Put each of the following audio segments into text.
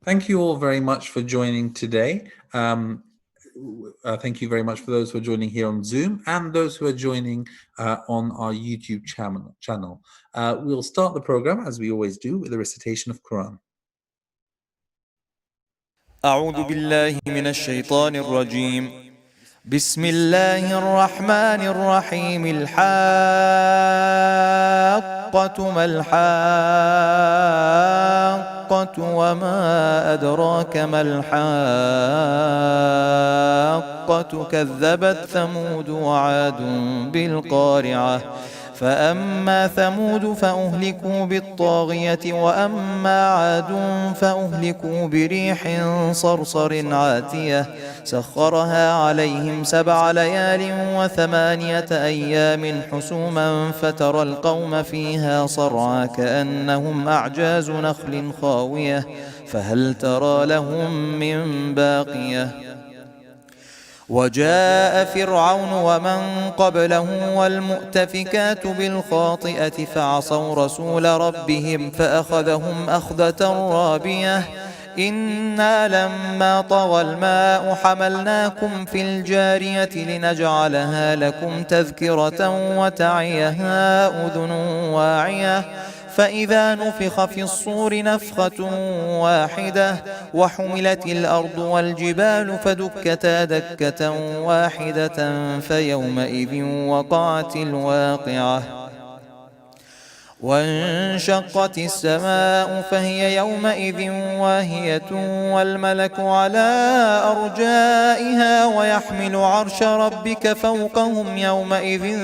Thank you all very much for joining today. Thank you very much for those who are joining here on Zoom and those who are joining on our YouTube channel. We'll start the program, as we always do, with a recitation of Quran. أعوذ بالله من الشيطان الرجيم. بسم الله الرحمن الرحيم. الحاقة ما الحاقة وما أدراك ما الحاقة كذبت ثمود وعاد بالقارعة فأما ثمود فأهلكوا بالطاغية وأما عاد فأهلكوا بريح صرصر عاتية سخرها عليهم 7 ليال و8 أيام حسوما فترى القوم فيها صرعى كأنهم أعجاز نخل خاوية فهل ترى لهم من باقية وجاء فرعون ومن قبله والمؤتفكات بالخاطئة فعصوا رسول ربهم فأخذهم أخذة رابية إنا لما طغى الماء حملناكم في الجارية لنجعلها لكم تذكرة وتعيها أذن واعية فإذا نفخ في الصور نفخة واحدة وحملت الأرض والجبال فدكتا دكة واحدة فيومئذ وقعت الواقعة وانشقت السماء فهي يومئذ واهية والملك على أرجائها ويحمل عرش ربك فوقهم يومئذ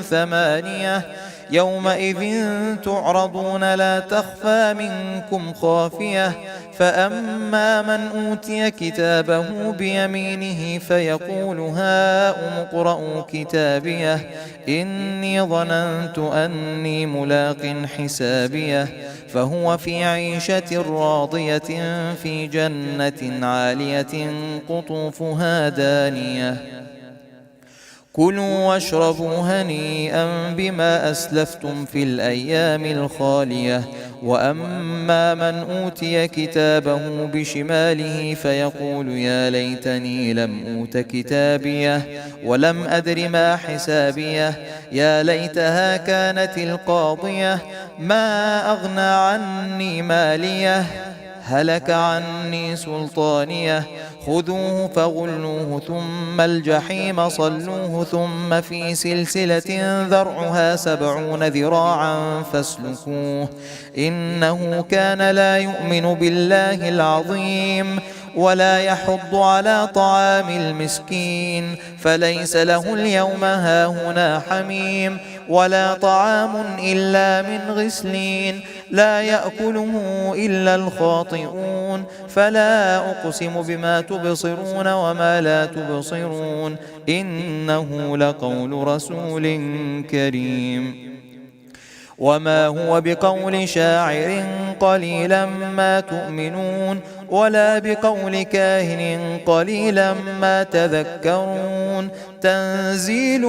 8 يومئذ تعرضون لا تخفى منكم خافية فأما من أوتي كتابه بيمينه فيقول هاؤم اقرءوا كتابيه إني ظننت أني ملاق حسابيه فهو في عيشة راضية في جنة عالية قطوفها دانية كلوا واشربوا هنيئا بما أسلفتم في الأيام الخالية وأما من أوتي كتابه بشماله فيقول يا ليتني لم أوت كتابيه ولم أدر ما حسابيه يا ليتها كانت القاضية ما أغنى عني ماليه هلك عني سلطانيه خذوه فغلوه ثم الجحيم صلوه ثم في سلسلة ذرعها 70 ذراعا فاسلكوه إنه كان لا يؤمن بالله العظيم ولا يحض على طعام المسكين فليس له اليوم هاهنا حميم ولا طعام إلا من غسلين لا يأكله إلا الخاطئون فلا أقسم بما تبصرون وما لا تبصرون إنه لقول رسول كريم وما هو بقول شاعر قليلا ما تؤمنون ولا بقول كاهن قليلا ما تذكرون تنزيل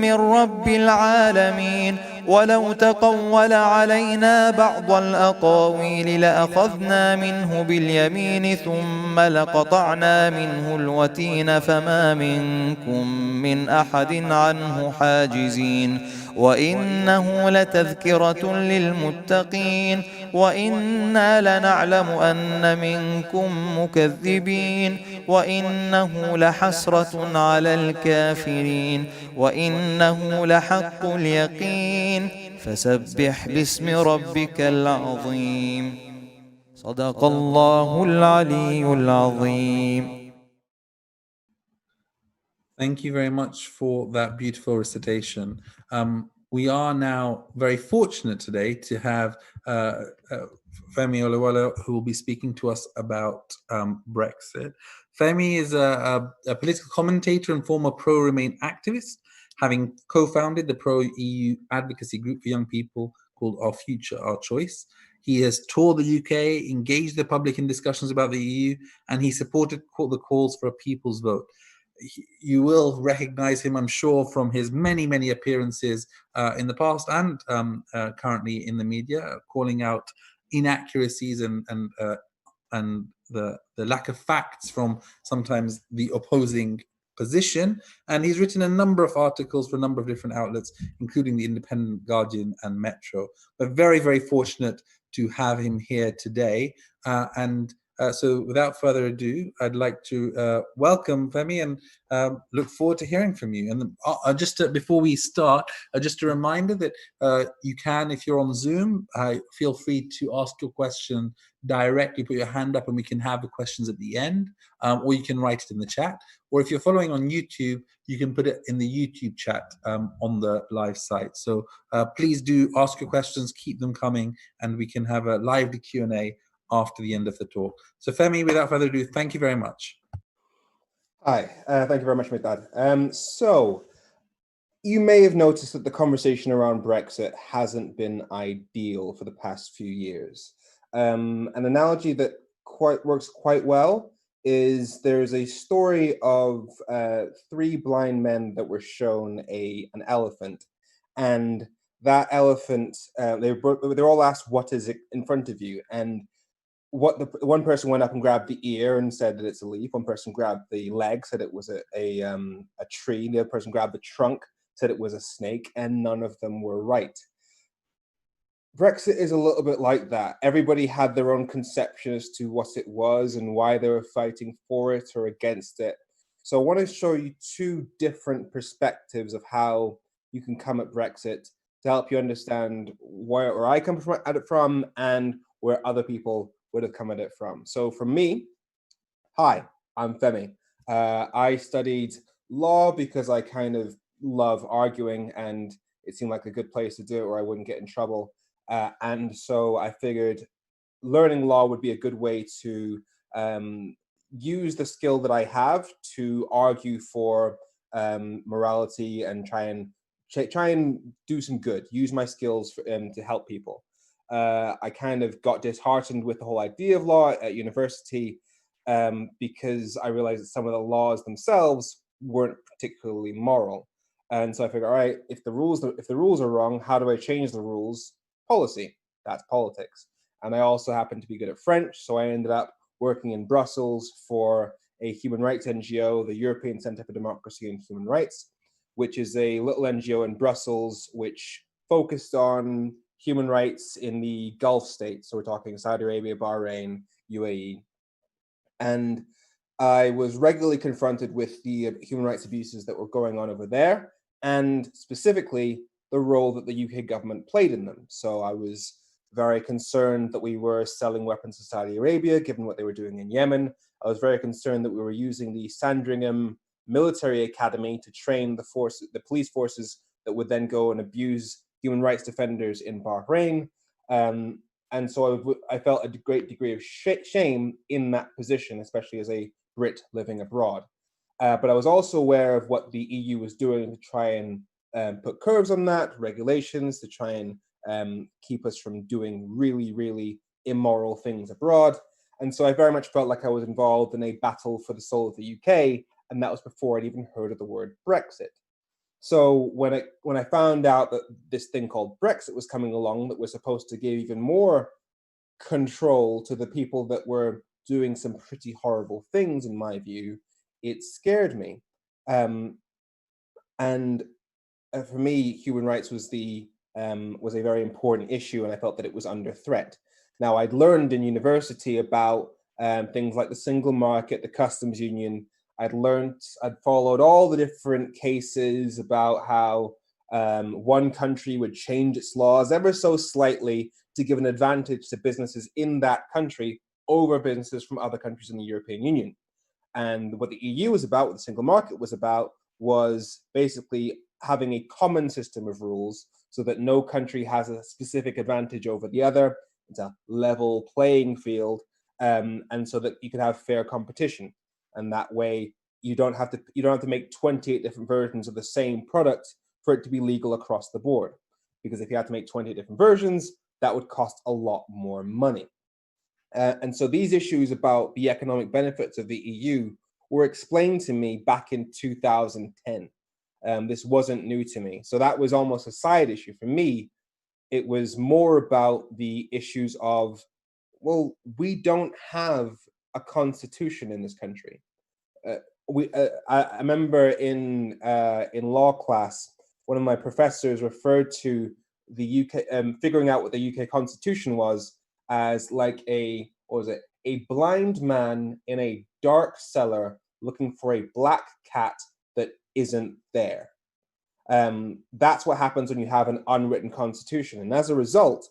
من رب العالمين ولو تقول علينا بعض الأقاويل لأخذنا منه باليمين ثم لقطعنا منه الوتين فما منكم من أحد عنه حاجزين وإنه لتذكرة للمتقين وإنا لنعلم أن منكم مكذبين وإنه لحسرة على الكافرين وإنه لحق اليقين فسبح باسم ربك العظيم صدق الله العلي العظيم. Thank you very much for that beautiful recitation. We are now very fortunate today to have Femi Oluwole, who will be speaking to us about Brexit. Femi is a political commentator and former pro-Remain activist, having co-founded the pro-EU advocacy group for young people called Our Future, Our Choice. He has toured the UK, engaged the public in discussions about the EU, and he supported the calls for a people's vote. You will recognize him, I'm sure, from his many, many appearances in the past and currently in the media, calling out inaccuracies and and the lack of facts from sometimes the opposing position. And he's written a number of articles for a number of different outlets, including the Independent, Guardian, and Metro. We're very, very fortunate to have him here today. So without further ado, I'd like to welcome Femi and look forward to hearing from you. And before we start, just a reminder that you can, if you're on Zoom, feel free to ask your question directly, put your hand up and we can have the questions at the end, or you can write it in the chat. Or if you're following on YouTube, you can put it in the YouTube chat on the live site. So please do ask your questions, keep them coming, and we can have a lively Q&A after the end of the talk. So Femi, without further ado, thank you very much. Hi, thank you very much, Mihdad. So you may have noticed that the conversation around Brexit hasn't been ideal for the past few years. An analogy that works quite well is there's a story of 3 blind men that were shown an elephant, and that elephant, they're all asked, what is it in front of you? And one person went up and grabbed the ear and said that it's a leaf. One person grabbed the leg, said it was a tree. The other person grabbed the trunk, said it was a snake, and none of them were right. Brexit is a little bit like that. Everybody had their own conception as to what it was and why they were fighting for it or against it. So I want to show you 2 different perspectives of how you can come at Brexit to help you understand where I come at it from and where other people would have come at it from. So for me, hi, I'm Femi. I studied law because I kind of love arguing and it seemed like a good place to do it where I wouldn't get in trouble. And so I figured learning law would be a good way to use the skill that I have to argue for morality and try and do some good, use my skills to help people. I kind of got disheartened with the whole idea of law at university because I realized that some of the laws themselves weren't particularly moral. And so I figured, all right, if the rules are wrong, how do I change the rules? Policy, that's politics. And I also happened to be good at French, so I ended up working in Brussels for a human rights NGO, the European Centre for Democracy and Human Rights, which is a little NGO in Brussels which focused on human rights in the Gulf states. So we're talking Saudi Arabia, Bahrain, UAE. And I was regularly confronted with the human rights abuses that were going on over there, and specifically the role that the UK government played in them. So I was very concerned that we were selling weapons to Saudi Arabia, given what they were doing in Yemen. I was very concerned that we were using the Sandringham military academy to train the police forces that would then go and abuse human rights defenders in Bahrain. And so I felt a great degree of shame in that position, especially as a Brit living abroad. But I was also aware of what the EU was doing to try and put curbs on that, regulations to try and keep us from doing really, really immoral things abroad. And so I very much felt like I was involved in a battle for the soul of the UK, and that was before I'd even heard of the word Brexit. So when I found out that this thing called Brexit was coming along that was supposed to give even more control to the people that were doing some pretty horrible things, in my view, it scared me. And for me, human rights was a very important issue, and I felt that it was under threat. Now, I'd learned in university about things like the single market, the customs union. I'd followed all the different cases about how one country would change its laws ever so slightly to give an advantage to businesses in that country over businesses from other countries in the European Union. And what the EU was about, what the single market was about, was basically having a common system of rules so that no country has a specific advantage over the other. It's a level playing field, and so that you can have fair competition. And that way, you don't have to make 28 different versions of the same product for it to be legal across the board. Because if you had to make 28 different versions, that would cost a lot more money. And so these issues about the economic benefits of the EU were explained to me back in 2010. This wasn't new to me. So that was almost a side issue. For me, it was more about the issues of, well, we don't have a constitution in this country. I remember in law class, one of my professors referred to the UK, figuring out what the UK constitution was as like a, what was it, a blind man in a dark cellar looking for a black cat that isn't there. That's what happens when you have an unwritten constitution. And as a result,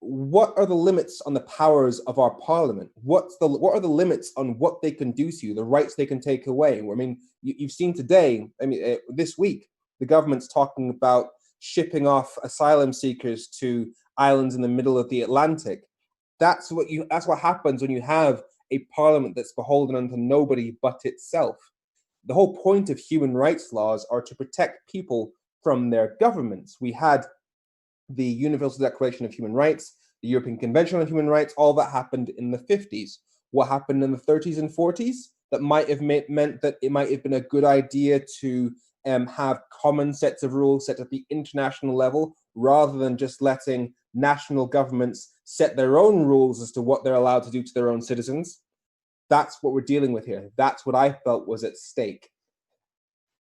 what are the limits on the powers of our parliament? What are the limits on what they can do to you, the rights they can take away? I mean, you've seen today, I mean, this week, the government's talking about shipping off asylum seekers to islands in the middle of the Atlantic. That's what happens when you have a parliament that's beholden unto nobody but itself. The whole point of human rights laws are to protect people from their governments. We had the Universal Declaration of Human Rights, the European Convention on Human Rights, all that happened in the 50s. What happened in the 30s and 40s that might have meant that it might have been a good idea to have common sets of rules set at the international level, rather than just letting national governments set their own rules as to what they're allowed to do to their own citizens. That's what we're dealing with here. That's what I felt was at stake.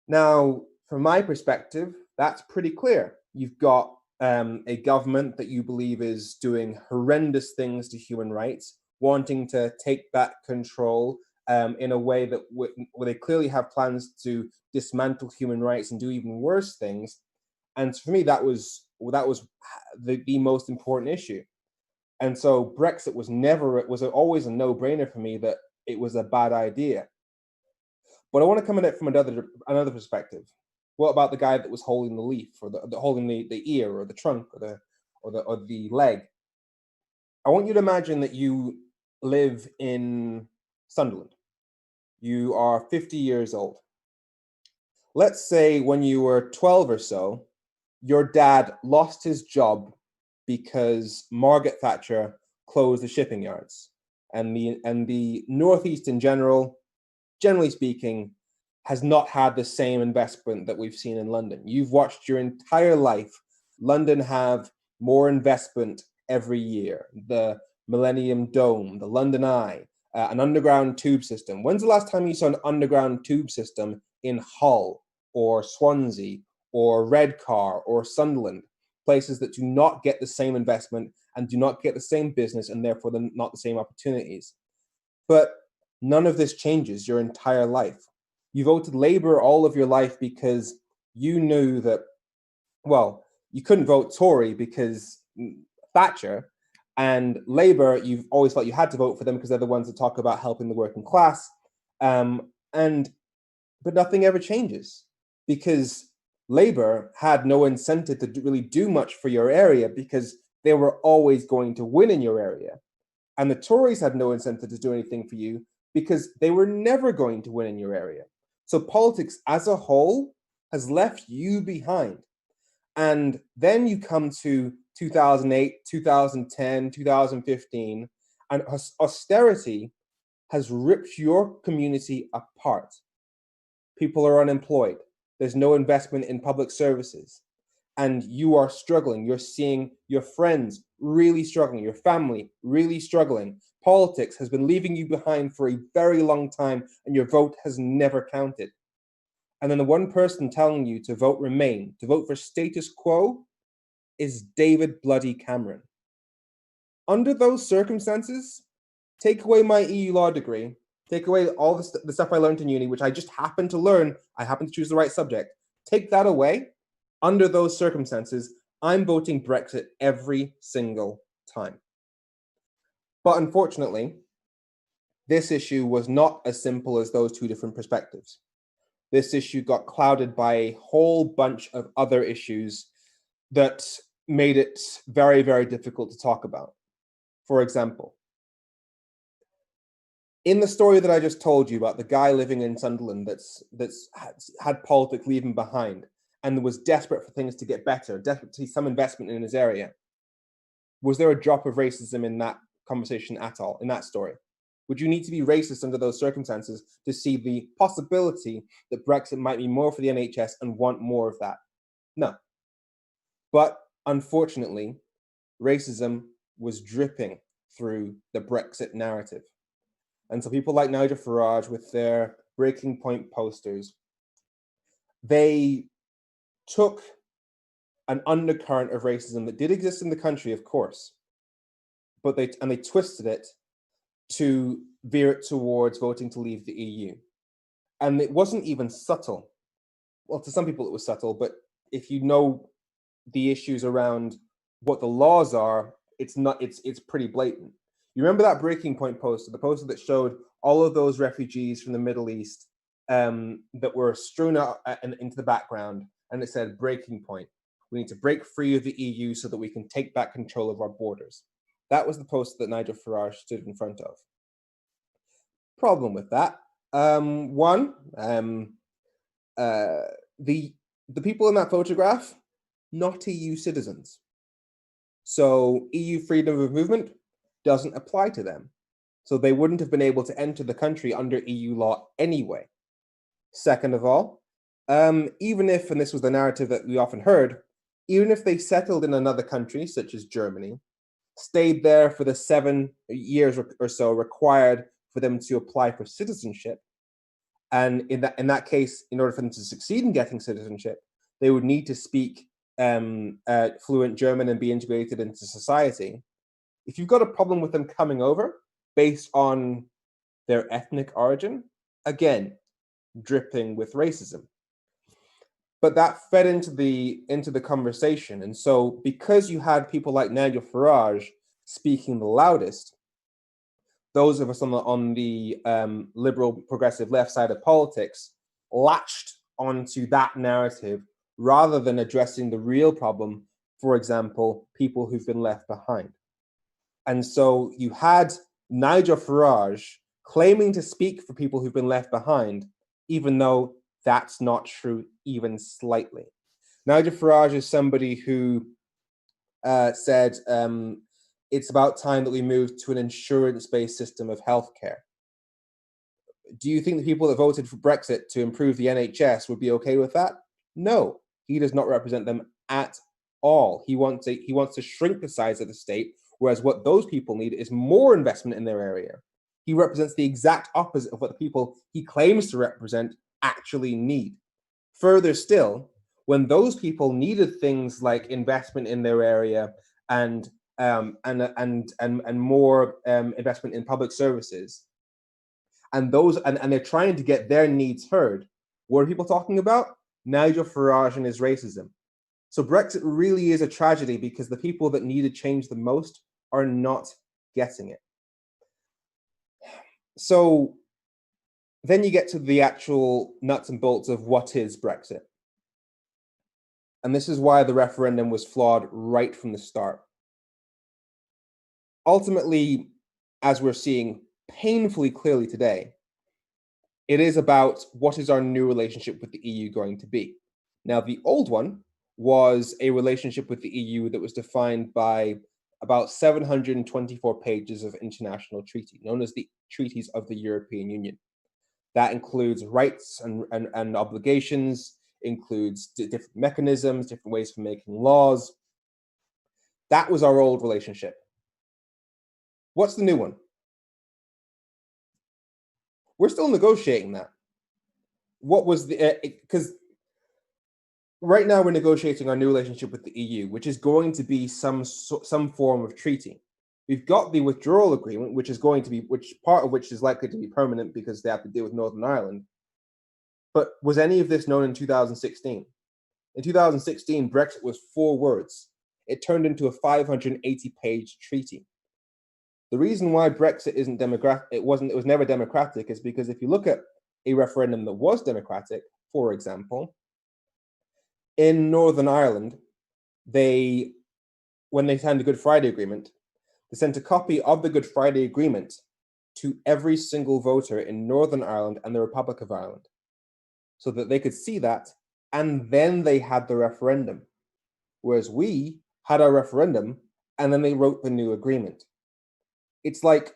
Now, from my perspective, that's pretty clear. You've got a government that you believe is doing horrendous things to human rights, wanting to take back control in a way that where they clearly have plans to dismantle human rights and do even worse things. And for me, that was the most important issue. And so Brexit was always a no-brainer for me that it was a bad idea. But I want to come at it from another perspective. What about the guy that was holding the leaf, or holding the ear, or the trunk, or the leg? I want you to imagine that you live in Sunderland. You are 50 years old. Let's say when you were 12 or so, your dad lost his job because Margaret Thatcher closed the shipping yards, and the Northeast in generally speaking, has not had the same investment that we've seen in London. You've watched your entire life London have more investment every year. The Millennium Dome, the London Eye, an underground tube system. When's the last time you saw an underground tube system in Hull or Swansea or Redcar or Sunderland? Places that do not get the same investment and do not get the same business, and therefore not the same opportunities. But none of this changes your entire life. You voted Labour all of your life because you knew that, well, you couldn't vote Tory because Thatcher, and Labour, you've always thought you had to vote for them because they're the ones that talk about helping the working class. But nothing ever changes because Labour had no incentive to really do much for your area because they were always going to win in your area. And the Tories had no incentive to do anything for you because they were never going to win in your area. So politics as a whole has left you behind. And then you come to 2008, 2010, 2015, and austerity has ripped your community apart. People are unemployed. There's no investment in public services. And you are struggling. You're seeing your friends really struggling, your family really struggling. Politics has been leaving you behind for a very long time, and your vote has never counted. And then the one person telling you to vote Remain, to vote for status quo, is David bloody Cameron. Under those circumstances, take away my EU law degree, take away all the stuff I learned in uni, which I just happened to learn, I happened to choose the right subject. Take that away. Under those circumstances, I'm voting Brexit every single time. But unfortunately, this issue was not as simple as those two different perspectives. This issue got clouded by a whole bunch of other issues that made it very, very difficult to talk about. For example, in the story that I just told you about the guy living in Sunderland that's had politics leaving behind and was desperate for things to get better, desperate to see some investment in his area, was there a drop of racism in that conversation at all, in that story? Would you need to be racist under those circumstances to see the possibility that Brexit might be more for the NHS and want more of that? No. But unfortunately, racism was dripping through the Brexit narrative. And so people like Nigel Farage with their breaking point posters, they took an undercurrent of racism that did exist in the country, of course, but they twisted it to veer it towards voting to leave the EU. And it wasn't even subtle. Well, to some people it was subtle, but if you know the issues around what the laws are, it's pretty blatant. You remember that breaking point poster, the poster that showed all of those refugees from the Middle East that were strewn out into the background, and it said breaking point. We need to break free of the EU so that we can take back control of our borders. That was the poster that Nigel Farage stood in front of. Problem with that, the people in that photograph, not EU citizens. So EU freedom of movement doesn't apply to them. So they wouldn't have been able to enter the country under EU law anyway. Second of all, even if, and this was the narrative that we often heard, even if they settled in another country, such as Germany, stayed there for the 7 years or so required for them to apply for citizenship, and in that case, in order for them to succeed in getting citizenship, they would need to speak fluent German and be integrated into society. If you've got a problem with them coming over based on their ethnic origin, again, dripping with racism. But that fed into the conversation. And so because you had people like Nigel Farage speaking the loudest, those of us on the liberal progressive left side of politics latched onto that narrative rather than addressing the real problem, for example, people who've been left behind. And so you had Nigel Farage claiming to speak for people who've been left behind, even though that's not true even slightly. Nigel Farage is somebody who said, it's about time that we move to an insurance-based system of healthcare. Do you think the people that voted for Brexit to improve the NHS would be okay with that? No, he does not represent them at all. He wants to shrink the size of the state, whereas what those people need is more investment in their area. He represents the exact opposite of what the people he claims to represent actually need. Further still, when those people needed things like investment in their area and more investment in public services, and they're trying to get their needs heard, what are people talking about? Nigel Farage and his racism. So Brexit really is a tragedy because the people that need to change the most are not getting it. So then you get to the actual nuts and bolts of what is Brexit. And this is why the referendum was flawed right from the start. Ultimately, as we're seeing painfully clearly today, it is about what is our new relationship with the EU going to be. Now, the old one was a relationship with the EU that was defined by about 724 pages of international treaty, known as the Treaties of the European Union. That includes rights and obligations, includes different mechanisms, different ways for making laws. That was our old relationship. What's the new one? We're still negotiating that. What was the, because right now we're negotiating our new relationship with the EU, which is going to be some form of treaty. We've got the withdrawal agreement, which part of which is likely to be permanent because they have to deal with Northern Ireland. But was any of this known in 2016? In 2016, Brexit was 4 words. It turned into a 580-page treaty. The reason why Brexit isn't democratic, it was never democratic, is because if you look at a referendum that was democratic, for example, in Northern Ireland, when they signed the Good Friday Agreement, they sent a copy of the Good Friday Agreement to every single voter in Northern Ireland and the Republic of Ireland, so that they could see that, and then they had the referendum. Whereas we had our referendum, and then they wrote the new agreement. It's like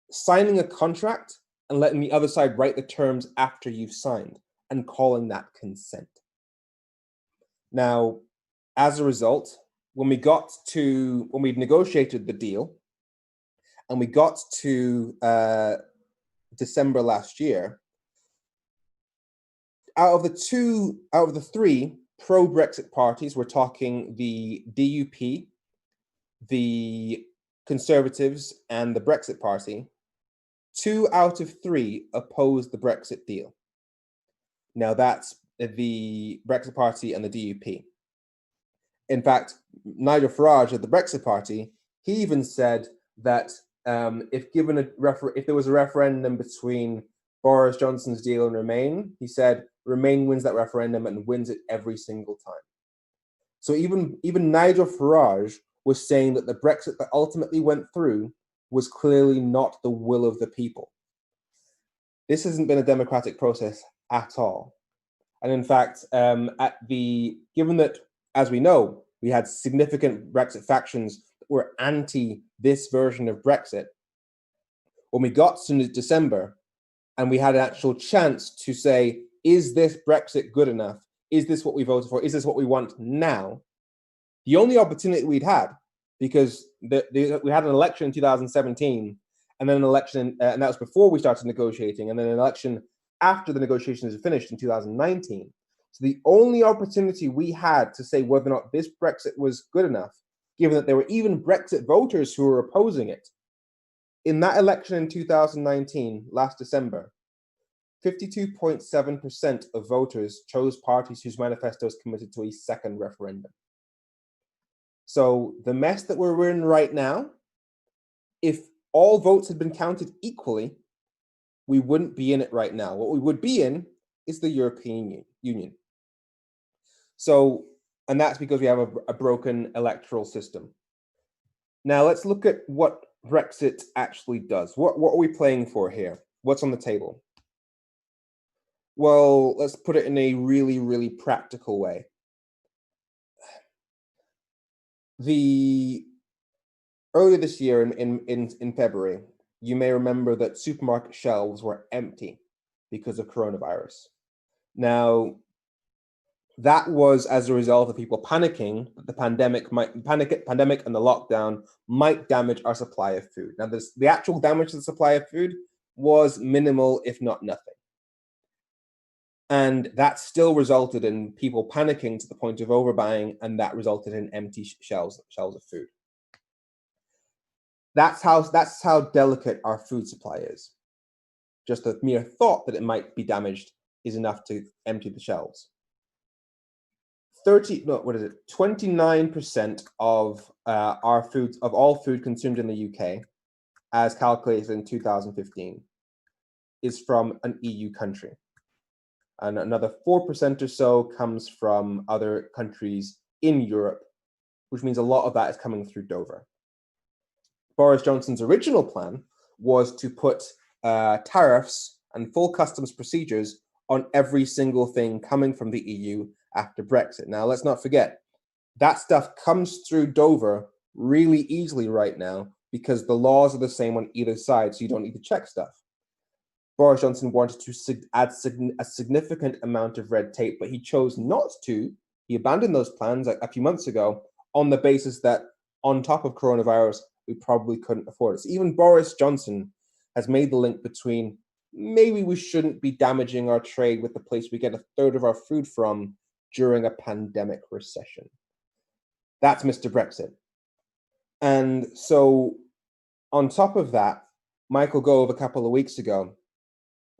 signing a contract and letting the other side write the terms after you've signed, and calling that consent. Now, as a result, when we negotiated the deal, and we got to December last year, out of the three pro-Brexit parties, we're talking the DUP, the Conservatives, and the Brexit Party, 2 out of 3 opposed the Brexit deal. Now that's the Brexit Party and the DUP. In fact, Nigel Farage at the Brexit Party, he even said that if there was a referendum between Boris Johnson's deal and Remain, he said Remain wins that referendum and wins it every single time. So even Nigel Farage was saying that the Brexit that ultimately went through was clearly not the will of the people. This hasn't been a democratic process at all. And in fact, given that, as we know, we had significant Brexit factions that were anti this version of Brexit, when we got to December and we had an actual chance to say, is this Brexit good enough? Is this what we voted for? Is this what we want now? The only opportunity we'd had, because we had an election in 2017, and then an election, and that was before we started negotiating, and then an election after the negotiations had finished in 2019. So the only opportunity we had to say whether or not this Brexit was good enough, given that there were even Brexit voters who were opposing it, in that election in 2019, last December, 52.7% of voters chose parties whose manifestos committed to a second referendum. So the mess that we're in right now, if all votes had been counted equally, we wouldn't be in it right now. What we would be in is the European Union. So, and that's because we have a broken electoral system. Now let's look at what Brexit actually does. What are we playing for here? What's on the table? Well, let's put it in a really, really practical way. Earlier this year in February, you may remember that supermarket shelves were empty because of coronavirus. Now, that was as a result of people panicking that the pandemic and the lockdown might damage our supply of food. Now, the actual damage to the supply of food was minimal, if not nothing. And that still resulted in people panicking to the point of overbuying, and that resulted in empty shelves of food. That's how delicate our food supply is. Just the mere thought that it might be damaged is enough to empty the shelves. 29% of all food consumed in the UK, as calculated in 2015, is from an EU country. And another 4% or so comes from other countries in Europe, which means a lot of that is coming through Dover. Boris Johnson's original plan was to put tariffs and full customs procedures on every single thing coming from the EU after Brexit. Now, let's not forget, that stuff comes through Dover really easily right now because the laws are the same on either side, so you don't need to check stuff. Boris Johnson wanted to add a significant amount of red tape, but he chose not to. He abandoned those plans a few months ago on the basis that on top of coronavirus, we probably couldn't afford it. So even Boris Johnson has made the link between maybe we shouldn't be damaging our trade with the place we get a third of our food from during a pandemic recession. That's Mr. Brexit. And so on top of that, Michael Gove a couple of weeks ago,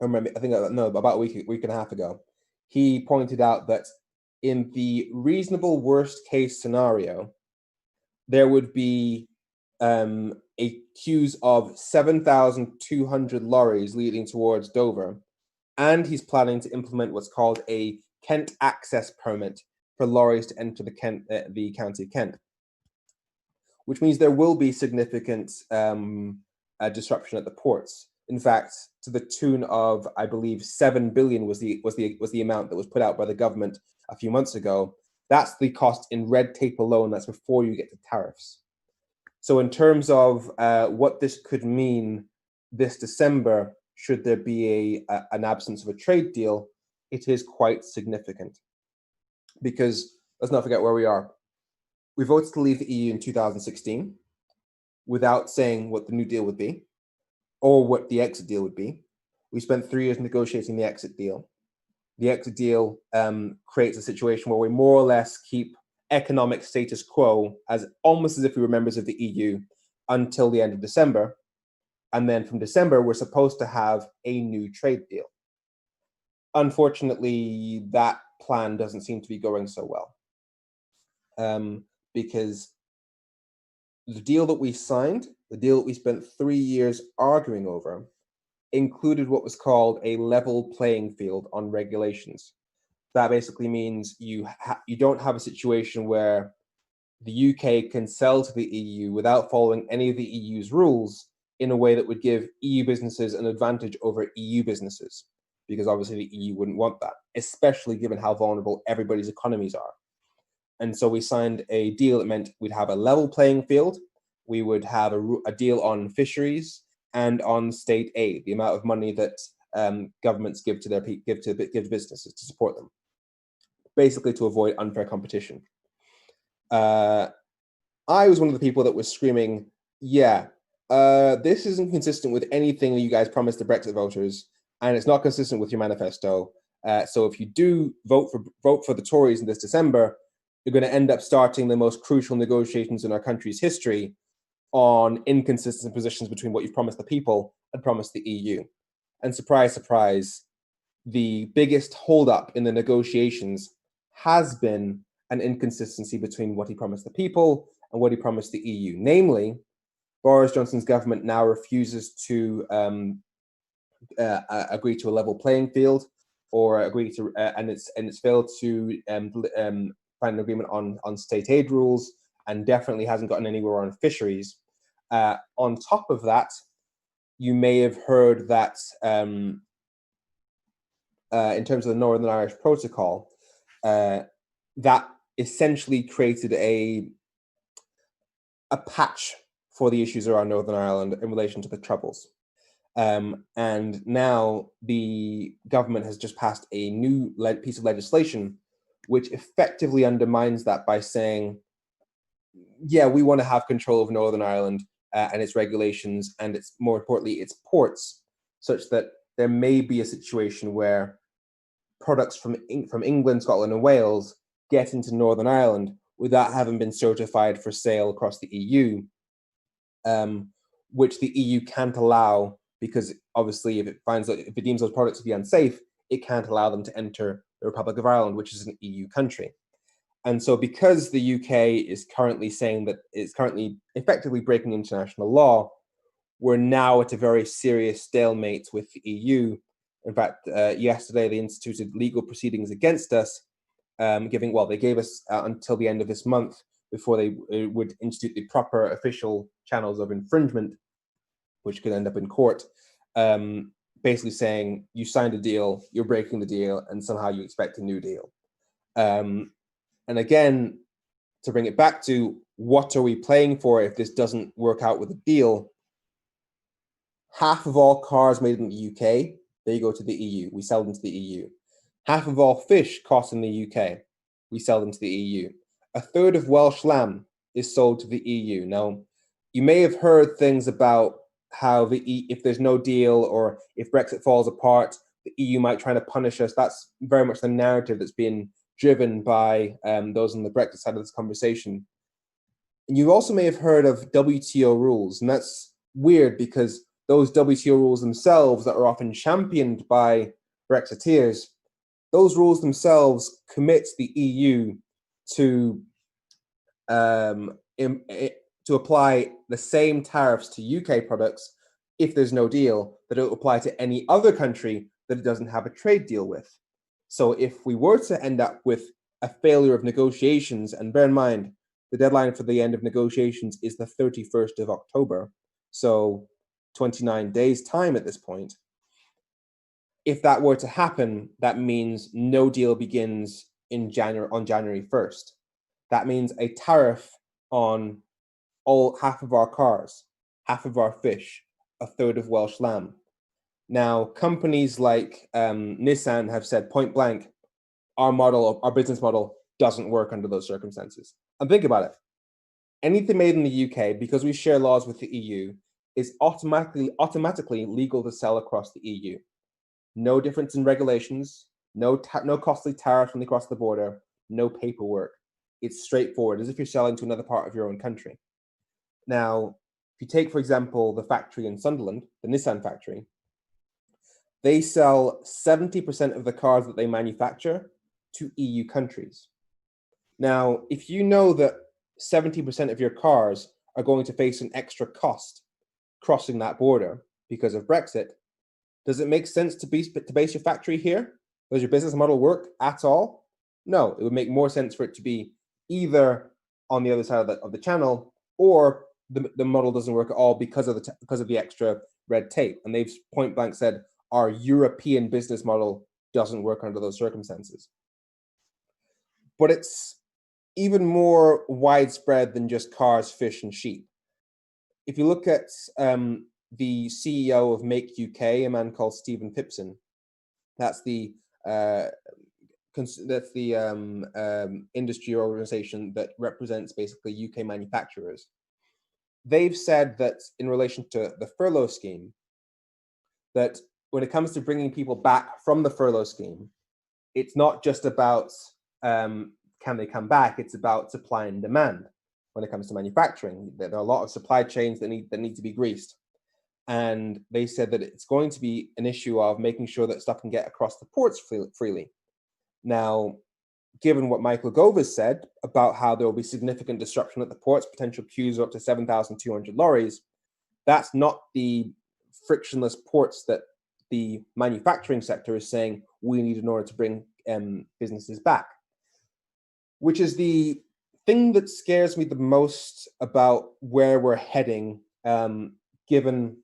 about a week and a half ago, he pointed out that in the reasonable worst case scenario, there would be a queues of 7,200 lorries leading towards Dover, and he's planning to implement what's called a Kent access permit for lorries to enter the county of Kent, which means there will be significant disruption at the ports. In fact, to the tune of, I believe, 7 billion was the amount that was put out by the government a few months ago. That's the cost in red tape alone. That's before you get to tariffs. So in terms of what this could mean this December, should there be an absence of a trade deal, it is quite significant. Because let's not forget where we are. We voted to leave the EU in 2016. without saying what the new deal would be or what the exit deal would be. We spent 3 years negotiating the exit deal. The exit deal creates a situation where we more or less keep economic status quo as almost as if we were members of the EU until the end of December. And then from December, we're supposed to have a new trade deal. Unfortunately, that plan doesn't seem to be going so well, because the deal that we signed, the deal that we spent 3 years arguing over, included what was called a level playing field on regulations. That basically means you don't have a situation where the UK can sell to the EU without following any of the EU's rules in a way that would give EU businesses an advantage over EU businesses, because obviously the EU wouldn't want that, especially given how vulnerable everybody's economies are. And so we signed a deal that meant we'd have a level playing field. We would have a deal on fisheries and on state aid, the amount of money that governments give to businesses to support them, basically to avoid unfair competition. I was one of the people that was screaming, yeah, this isn't consistent with anything that you guys promised the Brexit voters, and it's not consistent with your manifesto. So if you do vote for the Tories in this December, you're going to end up starting the most crucial negotiations in our country's history on inconsistent positions between what you've promised the people and promised the EU. And surprise, surprise, the biggest holdup in the negotiations has been an inconsistency between what he promised the people and what he promised the EU. Namely, Boris Johnson's government now refuses to agree to a level playing field, or agree to, and it's failed to find an agreement on state aid rules, and definitely hasn't gotten anywhere on fisheries. On top of that, you may have heard that in terms of the Northern Irish Protocol, that essentially created a patch for the issues around Northern Ireland in relation to the Troubles. And now the government has just passed a new piece of legislation which effectively undermines that by saying, yeah, we want to have control of Northern Ireland and its regulations, and its, more importantly, its ports, such that there may be a situation where products from England, Scotland, and Wales get into Northern Ireland without having been certified for sale across the EU, which the EU can't allow, because obviously if it deems those products to be unsafe, it can't allow them to enter the Republic of Ireland, which is an EU country. And so because the UK is currently saying that it's currently effectively breaking international law, we're now at a very serious stalemate with the EU. In fact, yesterday they instituted legal proceedings against us, they gave us until the end of this month before they would institute the proper official channels of infringement, which could end up in court, basically saying you signed a deal, you're breaking the deal, and somehow you expect a new deal. And again, to bring it back to what are we playing for if this doesn't work out with a deal, half of all cars made in the UK, they go to the EU. We sell them to the EU. Half of all fish caught in the UK, we sell them to the EU. A third of Welsh lamb is sold to the EU. Now, you may have heard things about how if there's no deal, or if Brexit falls apart, the EU might try to punish us. That's very much the narrative that's been driven by those on the Brexit side of this conversation. And you also may have heard of WTO rules, and that's weird because those WTO rules themselves that are often championed by Brexiteers, those rules themselves commit the EU to apply the same tariffs to UK products if there's no deal that it will apply to any other country that it doesn't have a trade deal with. So if we were to end up with a failure of negotiations, and bear in mind, the deadline for the end of negotiations is the 31st of October, so 29 days time at this point. If that were to happen, that means no deal begins on January 1st. That means a tariff on half of our cars, half of our fish, a third of Welsh lamb. Now, companies like Nissan have said point blank, our business model doesn't work under those circumstances. And think about it. anything made in the UK, because we share laws with the EU, is automatically legal to sell across the EU. No difference in regulations, no costly tariffs when they cross the border, no paperwork. It's straightforward, as if you're selling to another part of your own country. Now, if you take, for example, the factory in Sunderland, the Nissan factory, they sell 70% of the cars that they manufacture to EU countries. Now, if you know that 70% of your cars are going to face an extra cost crossing that border because of Brexit, does it make sense to base your factory here? Does your business model work at all? No, it would make more sense for it to be either on the other side of the channel, or the model doesn't work at all because of the extra red tape. And they've point blank said our European business model doesn't work under those circumstances. But it's even more widespread than just cars, fish, and sheep. If you look at the CEO of Make UK, a man called Stephen Pipson, that's the industry organization that represents basically UK manufacturers. They've said that in relation to the furlough scheme, that when it comes to bringing people back from the furlough scheme, it's not just about can they come back, it's about supply and demand. When it comes to manufacturing, there are a lot of supply chains that need to be greased. And they said that it's going to be an issue of making sure that stuff can get across the ports freely. Now, given what Michael Gove has said about how there will be significant disruption at the ports, potential queues of up to 7,200 lorries, that's not the frictionless ports that the manufacturing sector is saying we need in order to bring businesses back. Which is the thing that scares me the most about where we're heading, given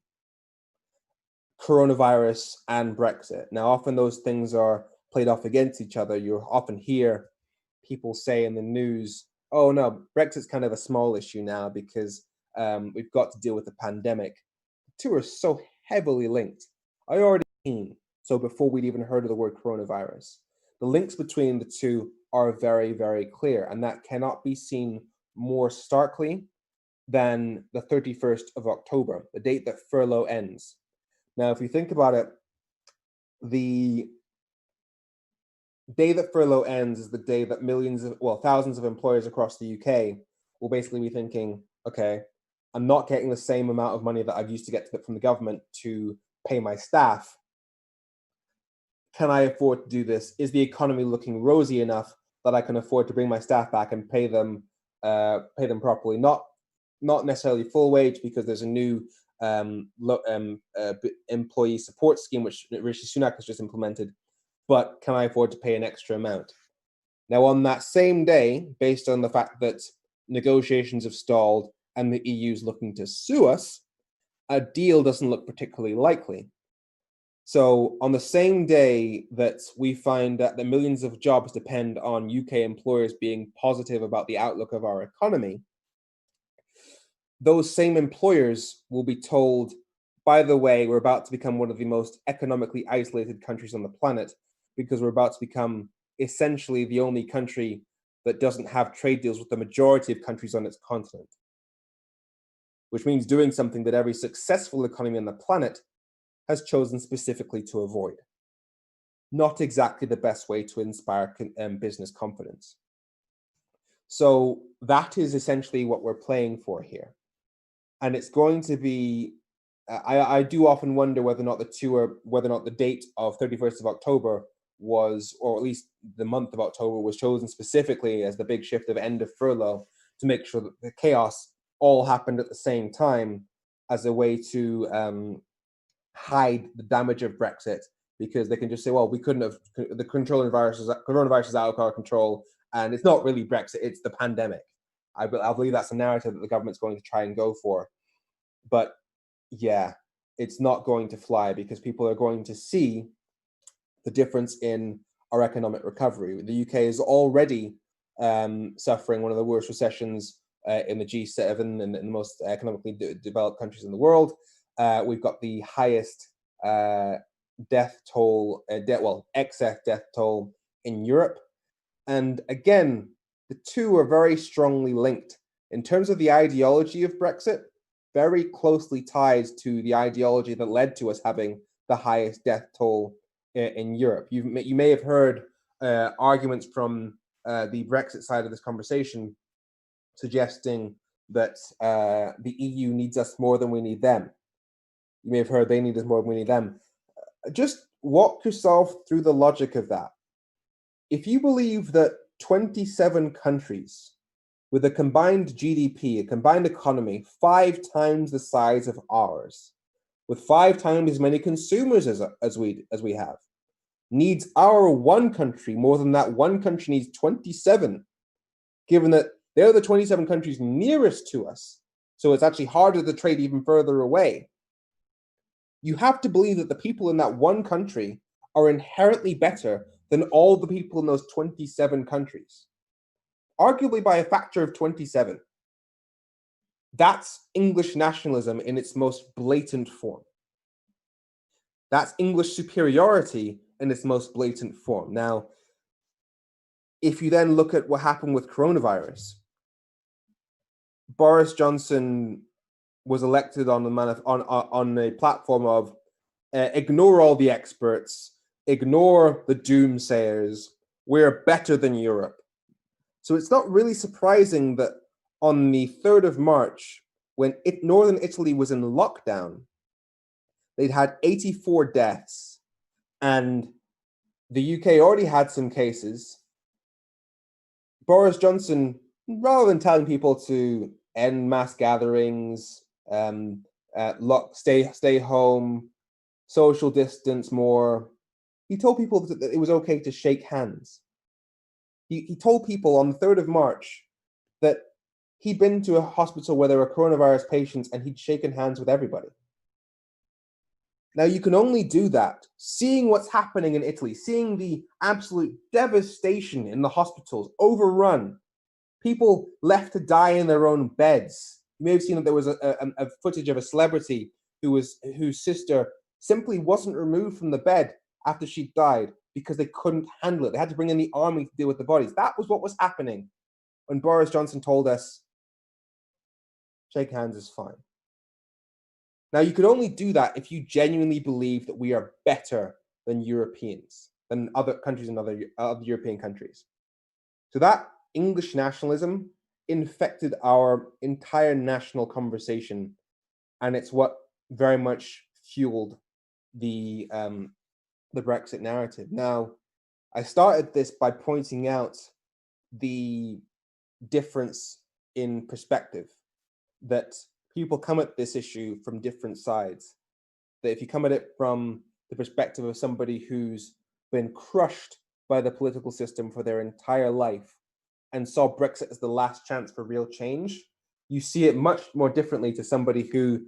coronavirus and Brexit. Now, often those things are played off against each other. You often hear people say in the news, oh no, Brexit's kind of a small issue now because we've got to deal with the pandemic. The two are so heavily linked. I already seen, so before we'd even heard of the word coronavirus, the links between the two are very, very clear, and that cannot be seen more starkly than the 31st of October, the date that furlough ends. Now, if you think about it, the day that furlough ends is the day that thousands of employers across the UK will basically be thinking, okay, I'm not getting the same amount of money that I've used to get from the government to pay my staff. Can I afford to do this? Is the economy looking rosy enough that I can afford to bring my staff back and pay them properly? Not necessarily full wage, because there's a new employee support scheme which Rishi Sunak has just implemented, but can I afford to pay an extra amount? Now, on that same day, based on the fact that negotiations have stalled and the EU is looking to sue us, a deal doesn't look particularly likely. So on the same day that we find that the millions of jobs depend on UK employers being positive about the outlook of our economy, those same employers will be told, by the way, we're about to become one of the most economically isolated countries on the planet because we're about to become essentially the only country that doesn't have trade deals with the majority of countries on its continent, which means doing something that every successful economy on the planet has chosen specifically to avoid. Not exactly the best way to inspire business confidence. So that is essentially what we're playing for here. And it's going to be, I do often wonder whether or not the date of 31st of October was, or at least the month of October was chosen specifically as the big shift of end of furlough to make sure that the chaos all happened at the same time as a way to hide the damage of Brexit, because they can just say, well, we couldn't have, the coronavirus is out of our control, and it's not really Brexit, it's the pandemic. I believe that's a narrative that the government's going to try and go for. But yeah, it's not going to fly, because people are going to see the difference in our economic recovery. The UK is already suffering one of the worst recessions in the G7 and in the most economically developed countries in the world. We've got the highest excess death toll in Europe. And again, the two are very strongly linked In terms of the ideology of Brexit, very closely ties to the ideology that led to us having the highest death toll in Europe. You may have heard arguments from the Brexit side of this conversation suggesting that the EU needs us more than we need them. You may have heard they need us more than we need them. Just walk yourself through the logic of that. If you believe that 27 countries with a combined GDP, a combined economy 5 times the size of ours, with 5 times as many consumers as we have, needs our one country more than that one country needs 27, given that they're the 27 countries nearest to us, so it's actually harder to trade even further away. You have to believe that the people in that one country are inherently better than all the people in those 27 countries, arguably by a factor of 27. That's English nationalism in its most blatant form. That's English superiority in its most blatant form. Now, if you then look at what happened with coronavirus, Boris Johnson was elected on a platform of ignore all the experts, ignore the doomsayers, we're better than Europe. So it's not really surprising that on the 3rd of March, when northern Italy was in lockdown, they'd had 84 deaths, and the UK already had some cases. Boris Johnson, rather than telling people to end mass gatherings, stay home, social distance more, he told people that it was okay to shake hands. He told people on the 3rd of March that he'd been to a hospital where there were coronavirus patients and he'd shaken hands with everybody. Now, you can only do that seeing what's happening in Italy, seeing the absolute devastation in the hospitals, overrun, people left to die in their own beds. You may have seen that there was a footage of a celebrity whose sister simply wasn't removed from the bed after she died because they couldn't handle it. They had to bring in the army to deal with the bodies. That was what was happening when Boris Johnson told us, shake hands is fine. Now, you could only do that if you genuinely believe that we are better than Europeans, than other countries and other European countries. So that English nationalism infected our entire national conversation, and it's what very much fueled the Brexit narrative. Now, I started this by pointing out the difference in perspective, that people come at this issue from different sides. That if you come at it from the perspective of somebody who's been crushed by the political system for their entire life and saw Brexit as the last chance for real change, you see it much more differently to somebody who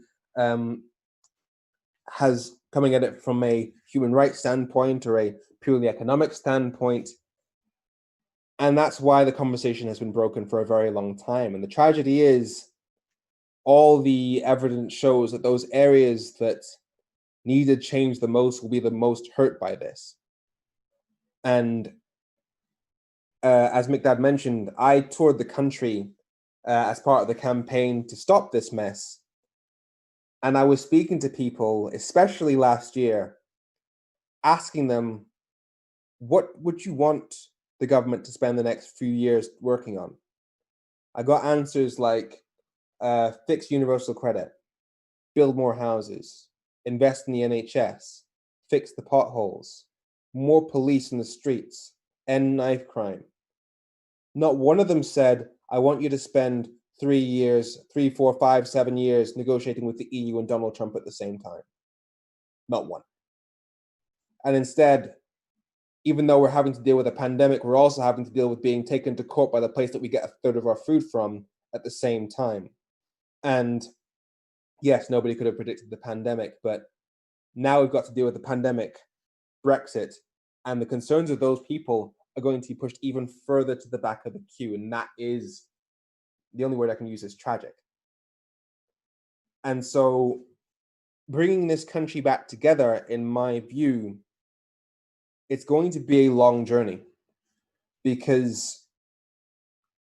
has coming at it from a human rights standpoint or a purely economic standpoint. And that's why the conversation has been broken for a very long time. And the tragedy is, all the evidence shows that those areas that needed change the most will be the most hurt by this. And as Mikdad mentioned, I toured the country as part of the campaign to stop this mess. And I was speaking to people, especially last year, asking them, what would you want the government to spend the next few years working on? I got answers like, fix universal credit, build more houses, invest in the NHS, fix the potholes, more police in the streets, end knife crime. Not one of them said, I want you to spend 3 years, 3, 4, 5, 7 years negotiating with the EU and Donald Trump at the same time. Not one. And instead, even though we're having to deal with a pandemic, we're also having to deal with being taken to court by the place that we get a third of our food from at the same time. And yes, nobody could have predicted the pandemic, but now we've got to deal with the pandemic, Brexit, and the concerns of those people are going to be pushed even further to the back of the queue. And that is, the only word I can use is tragic. And so bringing this country back together, in my view, it's going to be a long journey, because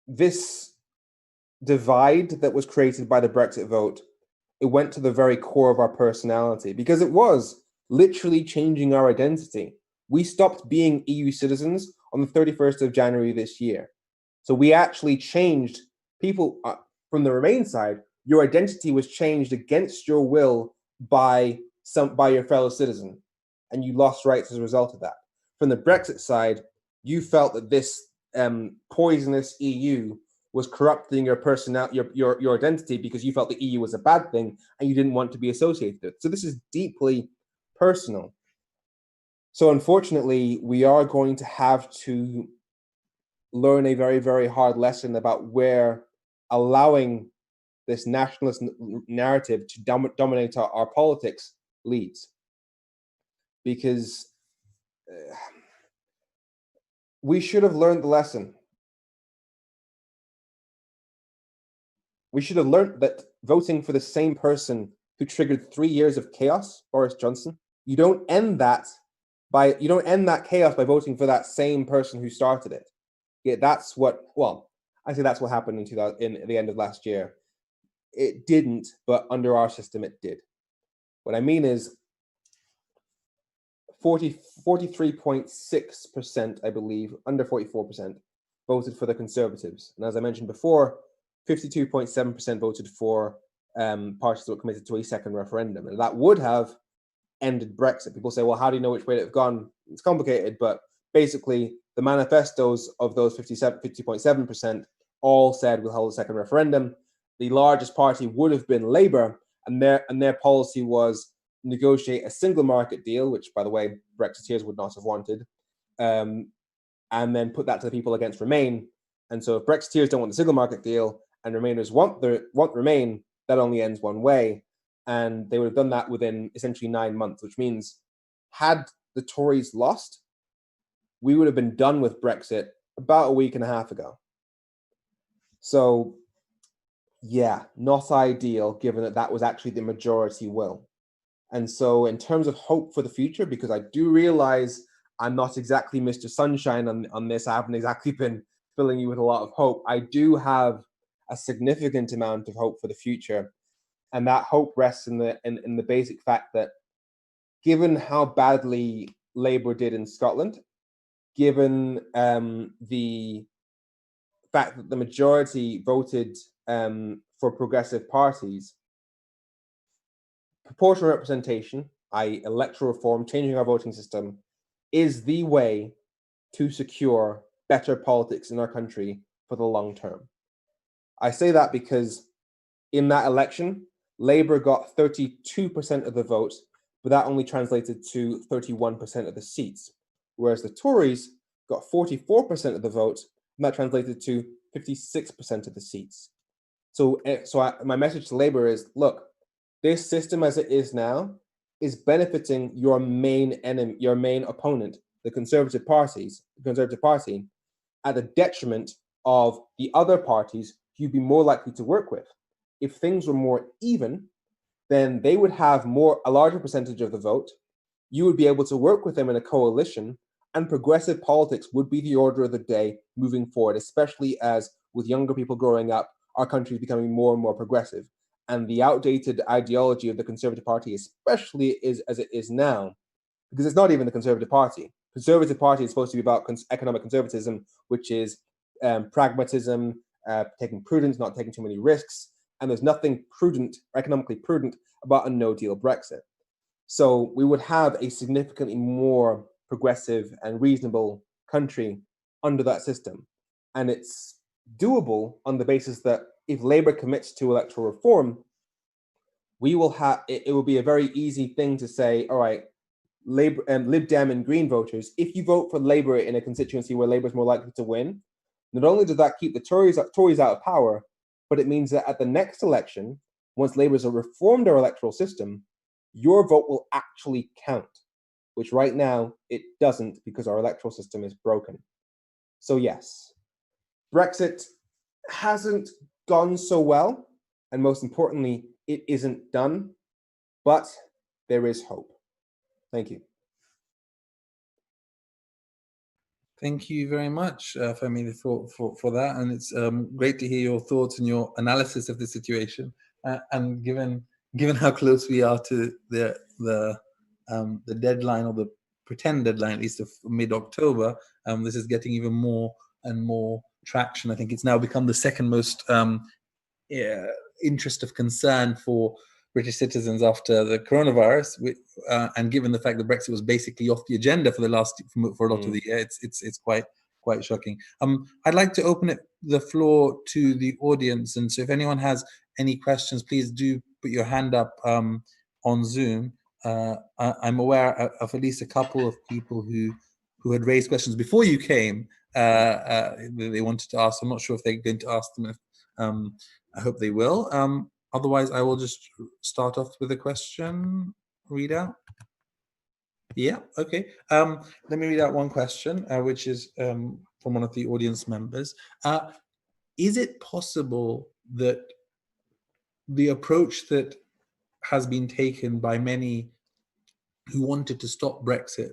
this divide that was created by the Brexit vote, it went to the very core of our personality, because it was literally changing our identity. We stopped being EU citizens on the 31st of January this year. So we actually changed people from the Remain side. Your identity was changed against your will by your fellow citizen, and you lost rights as a result of that. From the Brexit side, you felt that this poisonous EU was corrupting your your identity, because you felt the EU was a bad thing and you didn't want to be associated with it. So this is deeply personal. So unfortunately, we are going to have to learn a very, very hard lesson about where allowing this nationalist narrative to dominate our politics leads. Because we should have learned the lesson. We should have learned that voting for the same person who triggered 3 years of chaos, Boris Johnson, you don't end that chaos by voting for that same person who started it. Yeah, that's what, well, I say that's what happened in the end of last year. It didn't, but under our system, it did. What I mean is 43.6%, I believe, under 44%, voted for the Conservatives. And as I mentioned before, 52.7% voted for parties that were committed to a second referendum. And that would have ended Brexit. People say, well, how do you know which way it have gone? It's complicated, but basically the manifestos of those 50.7% all said we'll hold a second referendum. The largest party would have been Labour, and their policy was negotiate a single market deal, which, by the way, Brexiteers would not have wanted, and then put that to the people against Remain. And so if Brexiteers don't want the single market deal and Remainers want Remain, that only ends one way. And they would have done that within essentially 9 months, which means had the Tories lost, we would have been done with Brexit about a week and a half ago. So yeah, not ideal, given that that was actually the majority will. And so in terms of hope for the future, because I do realize I'm not exactly Mr. Sunshine on this, I haven't exactly been filling you with a lot of hope. I do have a significant amount of hope for the future. And that hope rests in the basic fact that given how badly Labour did in Scotland, given the fact that the majority voted for progressive parties, proportional representation, i.e. electoral reform, changing our voting system, is the way to secure better politics in our country for the long term. I say that because in that election, Labour got 32% of the vote, but that only translated to 31% of the seats, whereas the Tories got 44% of the vote, and that translated to 56% of the seats. So my message to Labour is, look, this system as it is now is benefiting your main enemy, your main opponent, the Conservative Party, at the detriment of the other parties you'd be more likely to work with. If things were more even, then they would have a larger percentage of the vote. You would be able to work with them in a coalition, and progressive politics would be the order of the day moving forward, especially as with younger people growing up, our country is becoming more and more progressive. And the outdated ideology of the Conservative Party, especially as it is now, because it's not even the Conservative Party. Conservative Party is supposed to be about economic conservatism, which is pragmatism, taking prudence, not taking too many risks. And there's nothing prudent, economically prudent, about a no-deal Brexit. So we would have a significantly more progressive and reasonable country under that system. And it's doable on the basis that if Labour commits to electoral reform, we will have it will be a very easy thing to say, all right, Labour and Lib Dem and Green voters, if you vote for Labour in a constituency where Labour is more likely to win, not only does that keep the Tories out of power, but it means that at the next election, once Labour's reformed our electoral system, your vote will actually count, which right now it doesn't because our electoral system is broken. So yes, Brexit hasn't gone so well, and most importantly, it isn't done, but there is hope. Thank you. Thank you very much, Femi, for that. And it's great to hear your thoughts and your analysis of the situation. And given how close we are to the deadline, or the pretend deadline, at least of mid-October, this is getting even more and more traction. I think it's now become the second most interest of concern for British citizens after the coronavirus, and given the fact that Brexit was basically off the agenda for a lot of the year, it's quite shocking. I'd like to open the floor to the audience, and so if anyone has any questions, please do put your hand up on Zoom. I'm aware of at least a couple of people who had raised questions before you came. They wanted to ask. I'm not sure if they're going to ask them. I hope they will. Otherwise, I will just start off with a question. Read out. Yeah, okay. Let me read out one question, which is from one of the audience members. Is it possible that the approach that has been taken by many who wanted to stop Brexit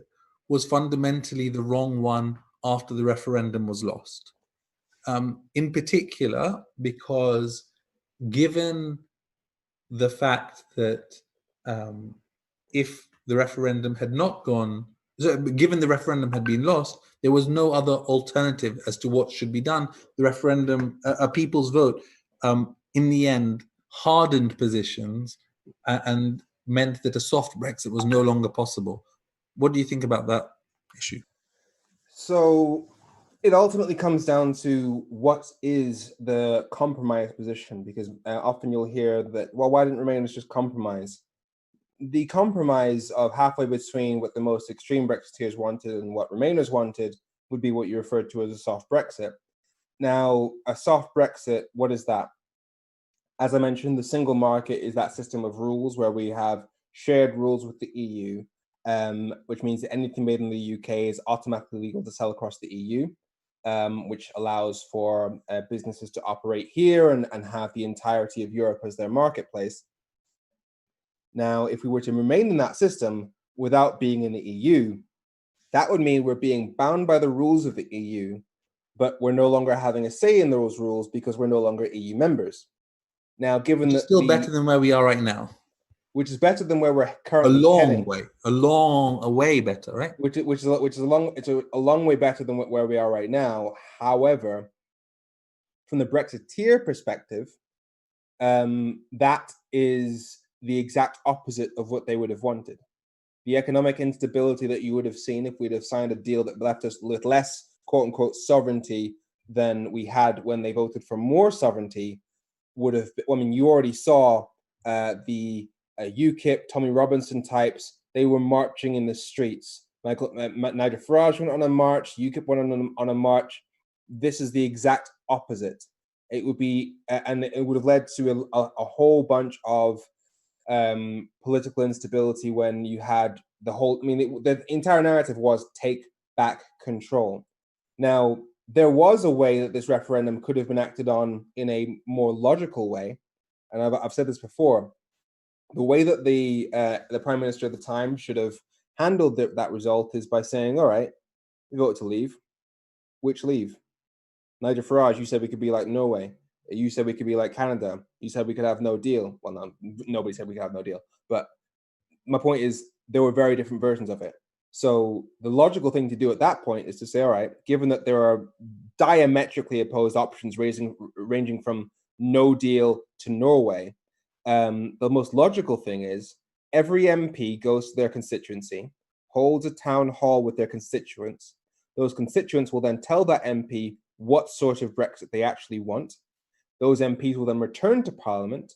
was fundamentally the wrong one after the referendum was lost? In particular, because given the fact that if the referendum had not gone, given the referendum had been lost, there was no other alternative as to what should be done. The referendum, a people's vote, in the end, hardened positions and meant that a soft Brexit was no longer possible. What do you think about that issue? So it ultimately comes down to what is the compromise position, because often you'll hear that, well, why didn't Remainers just compromise? The compromise of halfway between what the most extreme Brexiteers wanted and what Remainers wanted would be what you referred to as a soft Brexit. Now, a soft Brexit, what is that? As I mentioned, the single market is that system of rules where we have shared rules with the EU, which means that anything made in the UK is automatically legal to sell across the EU, which allows for businesses to operate here and have the entirety of Europe as their marketplace. Now, if we were to remain in that system without being in the EU, that would mean we're being bound by the rules of the EU, but we're no longer having a say in those rules because we're no longer EU members. Now, given that still better than where we are right now, which is better than where we're currently heading. A long way better, right? Which is a long way better than where we are right now. However, from the Brexiteer perspective, that is the exact opposite of what they would have wanted. The economic instability that you would have seen if we'd have signed a deal that left us with less "quote unquote" sovereignty than we had when they voted for more sovereignty would have. I mean, you already saw the UKIP, Tommy Robinson types. They were marching in the streets. Nigel Farage went on a march. UKIP went on a march. This is the exact opposite. It would be, and it would have led to a whole bunch of political instability when you had the whole. I mean, the entire narrative was take back control. Now, there was a way that this referendum could have been acted on in a more logical way, and I've said this before. The way that the Prime Minister at the time should have handled that result is by saying, all right, we voted to leave. Which leave? Nigel Farage, you said we could be like Norway. You said we could be like Canada. You said we could have no deal. Well, no, nobody said we could have no deal. But my point is there were very different versions of it. So the logical thing to do at that point is to say, all right, given that there are diametrically opposed options ranging from no deal to Norway, the most logical thing is every MP goes to their constituency, holds a town hall with their constituents. Those constituents will then tell that MP what sort of Brexit they actually want. Those MPs will then return to Parliament,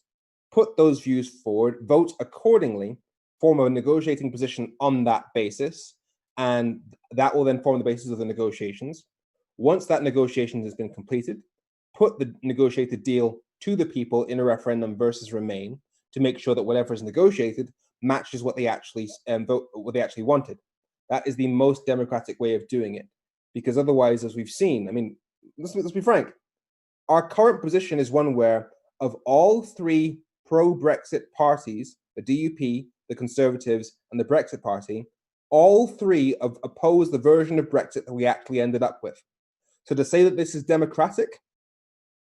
put those views forward, vote accordingly, form a negotiating position on that basis, and that will then form the basis of the negotiations. Once that negotiation has been completed, put the negotiated deal to the people in a referendum versus Remain to make sure that whatever is negotiated matches what they actually wanted. That is the most democratic way of doing it, because otherwise, as we've seen, I mean, let's be frank. Our current position is one where, of all three pro-Brexit parties, the DUP, the Conservatives, and the Brexit Party, all three have opposed the version of Brexit that we actually ended up with. So to say that this is democratic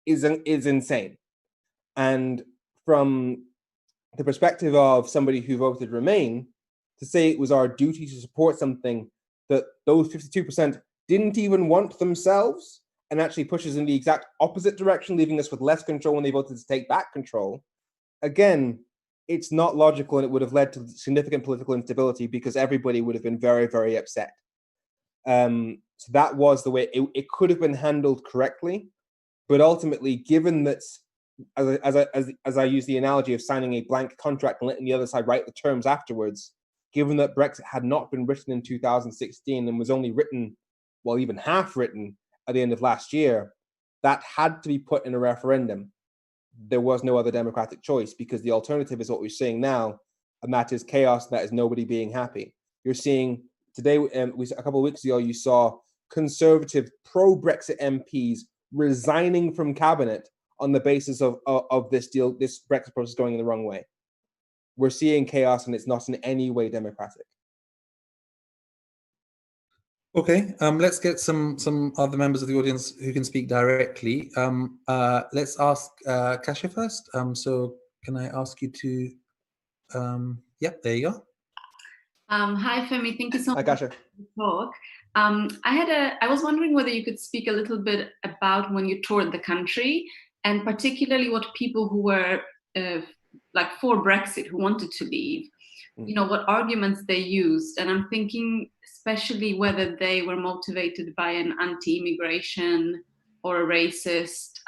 is insane. And from the perspective of somebody who voted Remain, to say it was our duty to support something that those 52% didn't even want themselves, and actually pushes in the exact opposite direction, leaving us with less control when they voted to take back control. Again, it's not logical, and it would have led to significant political instability because everybody would have been very, very upset. So that was the way it could have been handled correctly, but ultimately, given that, as I use the analogy of signing a blank contract and letting the other side write the terms afterwards, given that Brexit had not been written in 2016 and was only written, well, even half written at the end of last year, that had to be put in a referendum. There was no other democratic choice, because the alternative is what we're seeing now, and that is chaos, that is nobody being happy. You're seeing today, a couple of weeks ago, you saw conservative pro-Brexit MPs resigning from cabinet on the basis of this deal, this Brexit process going in the wrong way. We're seeing chaos, and it's not in any way democratic. Okay, let's get some other members of the audience who can speak directly. Let's ask Kasia first. So can I ask you to, yeah, there you go. Hi, Femi. Thank you so much Kasia. for the talk. I was wondering whether you could speak a little bit about when you toured the country, and particularly what people who were like for Brexit, who wanted to leave, what arguments they used. And I'm thinking especially whether they were motivated by an anti-immigration or a racist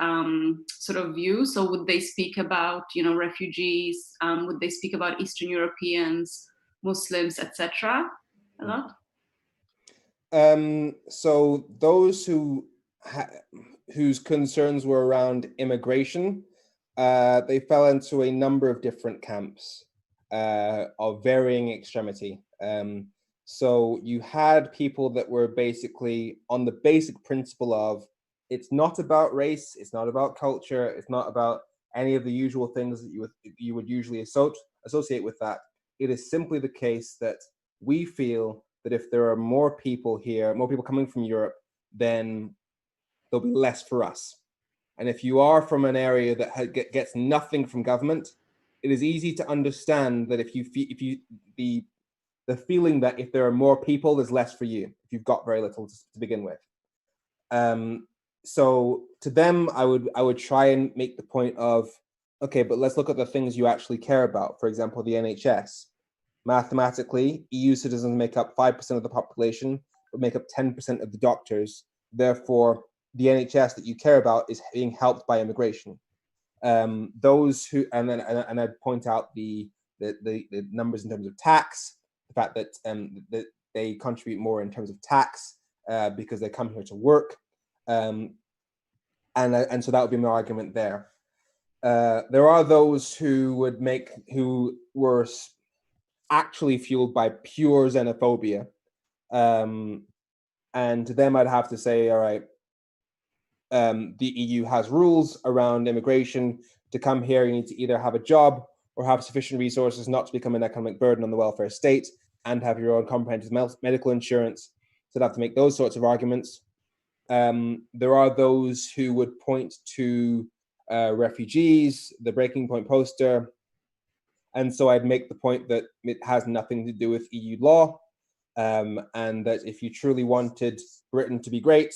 sort of view. So would they speak about, refugees? Would they speak about Eastern Europeans, Muslims, etc. a lot? So those whose concerns were around immigration, they fell into a number of different camps of varying extremity. So you had people that were basically on the basic principle of, it's not about race, it's not about culture, it's not about any of the usual things that you would usually associate with that. It is simply the case that we feel that if there are more people here, more people coming from Europe, then there'll be less for us. And if you are from an area that gets nothing from government, it is easy to understand that the feeling that if there are more people, there's less for you, if you've got very little to begin with. So to them, I would try and make the point of, okay, but let's look at the things you actually care about. For example, the NHS. Mathematically, EU citizens make up 5% of the population, but make up 10% of the doctors. Therefore, the NHS that you care about is being helped by immigration. Those who, and I'd point out the numbers in terms of tax, the fact that they contribute more in terms of tax because they come here to work, and so that would be my argument there. There are those who were actually fueled by pure xenophobia, and to them I'd have to say, all right, the EU has rules around immigration. To come here, you need to either have a job or have sufficient resources not to become an economic burden on the welfare state, and have your own comprehensive medical insurance. So I'd have to make those sorts of arguments. There are those who would point to refugees, the Breaking Point poster, and so I'd make the point that it has nothing to do with EU law, and that if you truly wanted Britain to be great,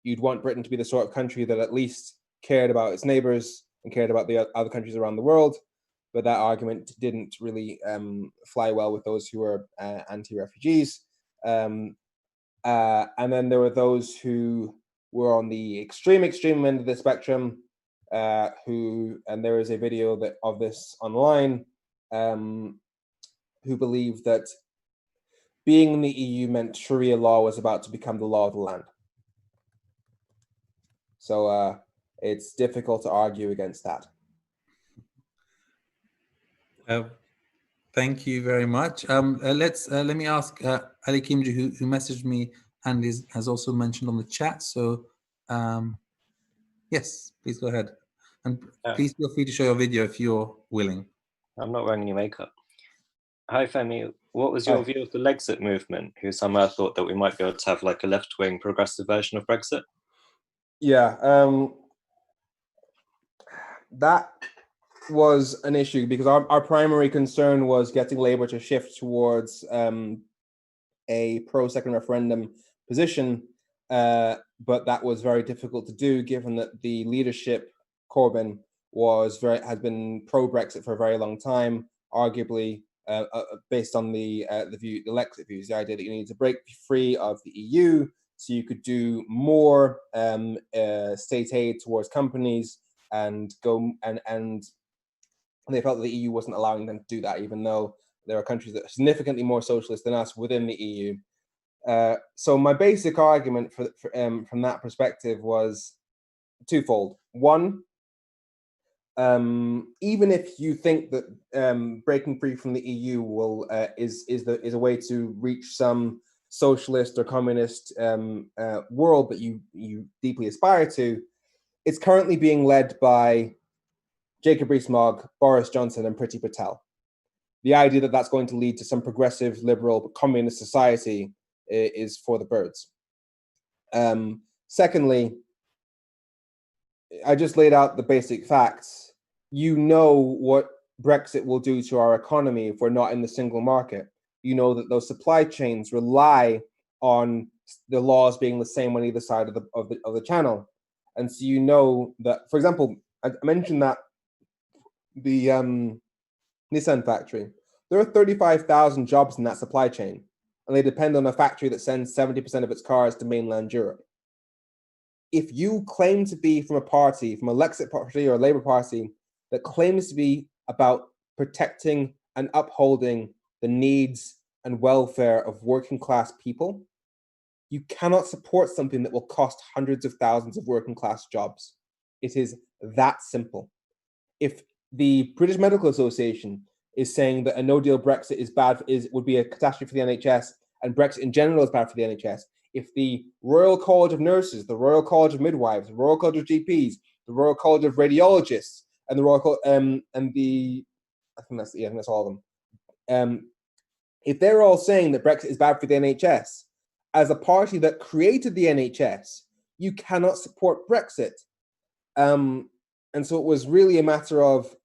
you'd want Britain to be the sort of country that at least cared about its neighbours and cared about the other countries around the world. But that argument didn't really fly well with those who were anti-refugees. And then there were those who were on the extreme end of the spectrum, and there is a video of this online, who believed that being in the EU meant Sharia law was about to become the law of the land. So it's difficult to argue against that. Thank you very much. Let me ask Ali Kimji, who messaged me and has also mentioned on the chat. So yes, please go ahead, and please feel free to show your video if you're willing. I'm not wearing any makeup. Hi, Femi. What was Hi. your view of the Lexit movement, who somehow thought that we might be able to have like a left-wing progressive version of Brexit? Yeah, that was an issue because our primary concern was getting Labour to shift towards a pro-second referendum position, but that was very difficult to do given that the leadership, Corbyn, has been pro-Brexit for a very long time, arguably based on the Lexit views, the idea that you need to break free of the EU so you could do more state aid towards companies and they felt that the EU wasn't allowing them to do that, even though there are countries that are significantly more socialist than us within the EU. So my basic argument from that perspective was twofold. One, even if you think that breaking free from the EU is a way to reach some socialist or communist world that you deeply aspire to, it's currently being led by Jacob Rees-Mogg, Boris Johnson, and Priti Patel. The idea that that's going to lead to some progressive, liberal, communist society is for the birds. Secondly, I just laid out the basic facts. You know what Brexit will do to our economy if we're not in the single market. You know that those supply chains rely on the laws being the same on either side of the channel. And so you know that, for example, I mentioned that the Nissan factory, there are 35,000 jobs in that supply chain, and they depend on a factory that sends 70% of its cars to mainland Europe. If you claim to be from a party, from a Lexit party or a Labour Party, that claims to be about protecting and upholding the needs and welfare of working class people, you cannot support something that will cost hundreds of thousands of working class jobs. It is that simple. If the British Medical Association is saying that a no-deal Brexit would be a catastrophe for the NHS, and Brexit in general is bad for the NHS, if the Royal College of Nurses, the Royal College of Midwives, the Royal College of GPs, the Royal College of Radiologists, and the Royal I think that's all of them. If they're all saying that Brexit is bad for the NHS, as a party that created the NHS, you cannot support Brexit. And so it was really a matter of,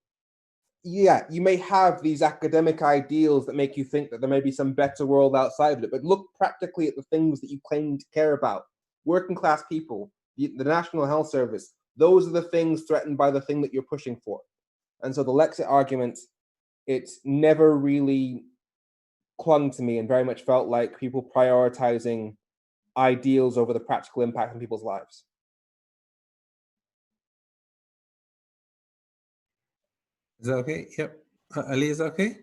yeah, you may have these academic ideals that make you think that there may be some better world outside of it, but look practically at the things that you claim to care about. Working class people, the National Health Service, those are the things threatened by the thing that you're pushing for. And so the Lexit argument, it's never really clung to me and very much felt like people prioritizing ideals over the practical impact on people's lives. Is that okay? Yep. Ali, is that okay?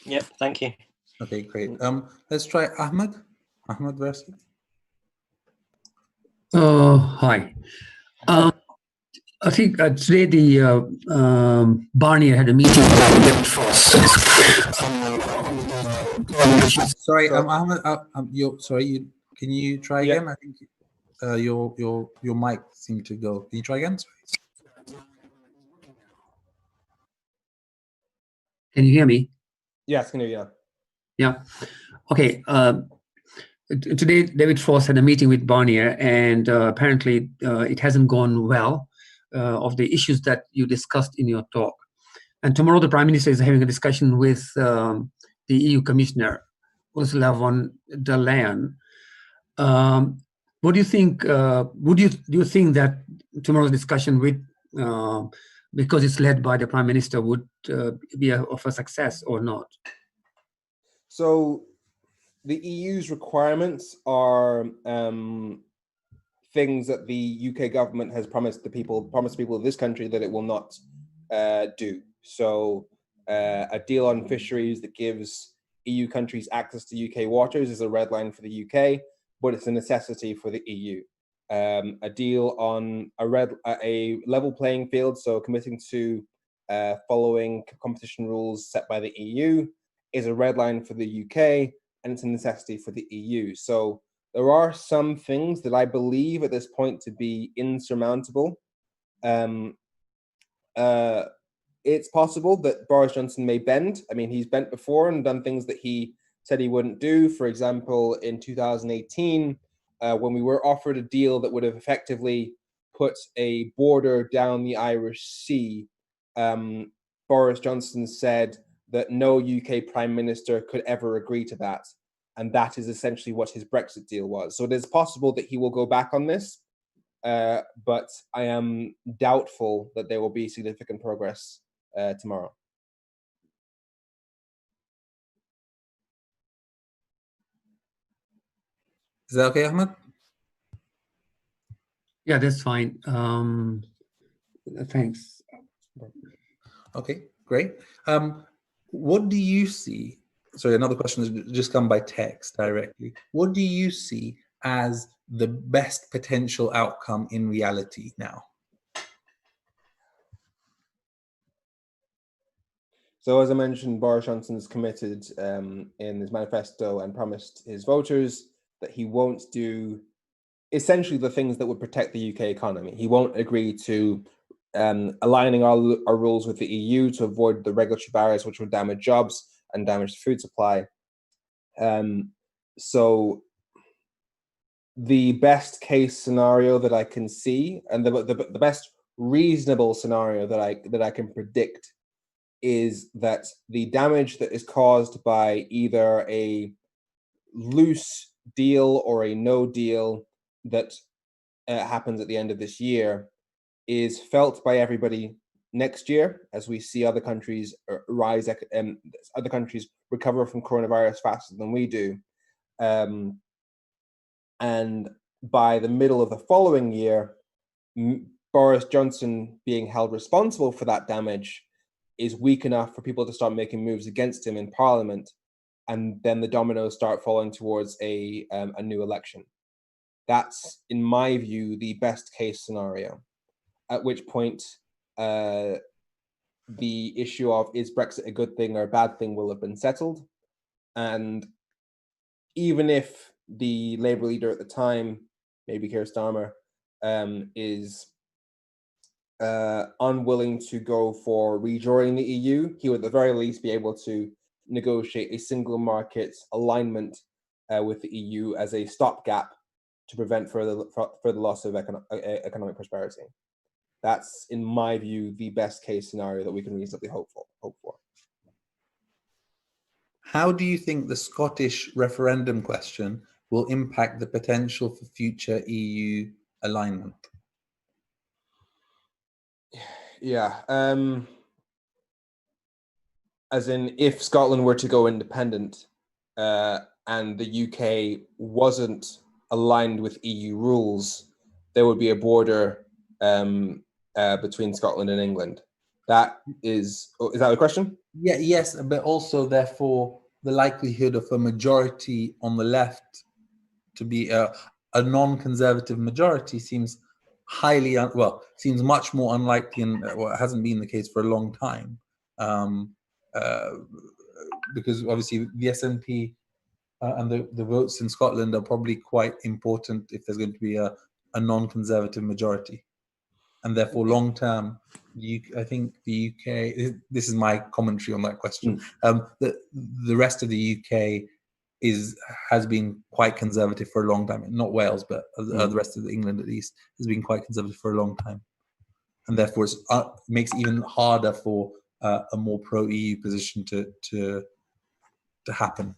Yep, thank you. Okay, great. Let's try Ahmed. Ahmed Versi. Hi. I think today the Barnier had a meeting with Sorry, Ahmed. Can you try again? I think your mic seemed to go. Can you try again? Sorry. Can you hear me? Yes, can you hear you? Yeah. Okay. Today, David Frost had a meeting with Barnier, and apparently it hasn't gone well of the issues that you discussed in your talk. And tomorrow, the Prime Minister is having a discussion with the EU Commissioner, Ursula von der Leyen. What do you think? Do you think that tomorrow's discussion with, because it's led by the Prime Minister, would be of a success or not? So the EU's requirements are things that the UK government has promised people of this country that it will not do. So a deal on fisheries that gives EU countries access to UK waters is a red line for the UK, but it's a necessity for the EU. A deal on a level playing field, so committing to following competition rules set by the EU, is a red line for the UK, and it's a necessity for the EU. So there are some things that I believe at this point to be insurmountable. it's possible that Boris Johnson may bend. I mean, he's bent before and done things that he said he wouldn't do. For example, in 2018, when we were offered a deal that would have effectively put a border down the Irish Sea, Boris Johnson said that no UK Prime Minister could ever agree to that. And that is essentially what his Brexit deal was. So it is possible that he will go back on this, but I am doubtful that there will be significant progress tomorrow. Is that okay, Ahmed? Yeah, that's fine. Thanks. Okay, great. What do you see? Sorry, another question has just come by text directly. What do you see as the best potential outcome in reality now? So as I mentioned, Boris Johnson is committed in his manifesto and promised his voters that he won't do essentially the things that would protect the UK economy. He won't agree to aligning our rules with the EU to avoid the regulatory barriers which would damage jobs and damage the food supply. So the best case scenario that I can see, and the best reasonable scenario that I can predict, is that the damage that is caused by either a loose deal or a no deal that happens at the end of this year is felt by everybody next year, as we see other countries rise, other countries recover from coronavirus faster than we do. And by the middle of the following year, Boris Johnson being held responsible for that damage is weak enough for people to start making moves against him in Parliament, and then the dominoes start falling towards a new election. That's, in my view, the best case scenario, at which point the issue of is Brexit a good thing or a bad thing will have been settled. And even if the Labour leader at the time, maybe Keir Starmer, is unwilling to go for rejoining the EU, he would at the very least be able to negotiate a single market alignment with the EU as a stopgap to prevent further loss of economic prosperity. That's, in my view, the best case scenario that we can reasonably hope for. How do you think the Scottish referendum question will impact the potential for future EU alignment? Yeah, as in, if Scotland were to go independent and the UK wasn't aligned with EU rules, there would be a border between Scotland and England. That is that the question? Yeah, yes, but also therefore the likelihood of a majority on the left to be a non-conservative majority seems seems much more unlikely, and it hasn't been the case for a long time, because obviously the SNP and the votes in Scotland are probably quite important if there's going to be a non-conservative majority. And therefore, long term, I think the UK. This is my commentary on that question. The rest of the UK has been quite conservative for a long time. Not Wales, but the rest of England at least has been quite conservative for a long time, and therefore it makes it even harder for a more pro-EU position to happen.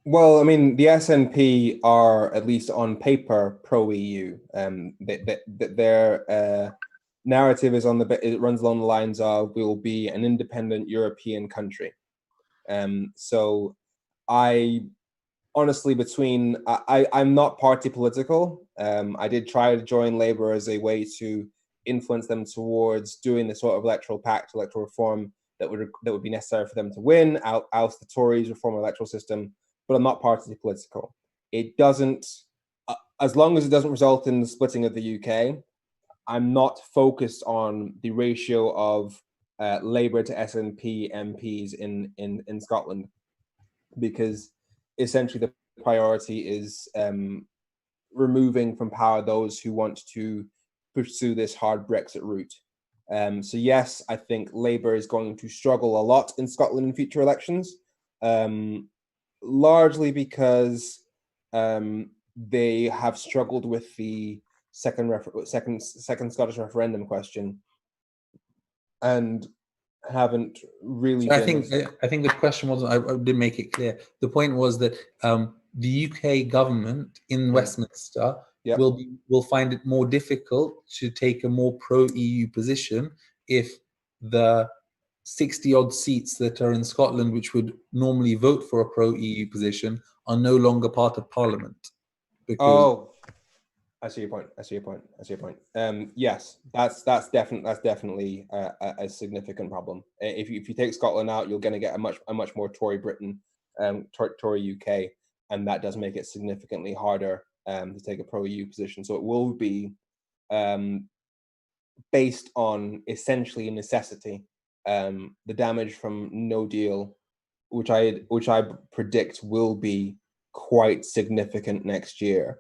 Well, I mean, the SNP are, at least on paper, pro-EU. Their narrative is it runs along the lines of, we will be an independent European country. So I honestly, I'm not party political. I did try to join Labour as a way to influence them towards doing the sort of electoral reform that would be necessary for them to win, oust the Tories, reform our electoral system. But I'm not party political. It doesn't, as long as it doesn't result in the splitting of the UK, I'm not focused on the ratio of Labour to SNP MPs in Scotland, because essentially the priority is removing from power those who want to pursue this hard Brexit route. So yes, I think Labour is going to struggle a lot in Scotland in future elections, largely because they have struggled with the second Scottish referendum question, and haven't really. So I think the question wasn't. I didn't make it clear. The point was that the UK government in Westminster will find it more difficult to take a more pro-EU position if the 60-odd seats that are in Scotland, which would normally vote for a pro-EU position, are no longer part of Parliament. Because I see your point. Yes, that's definitely a significant problem. If you take Scotland out, you're going to get a much more Tory Britain, Tory UK, and that does make it significantly harder to take a pro-EU position. So it will be based on essentially a necessity. The damage from no deal, which I predict will be quite significant next year,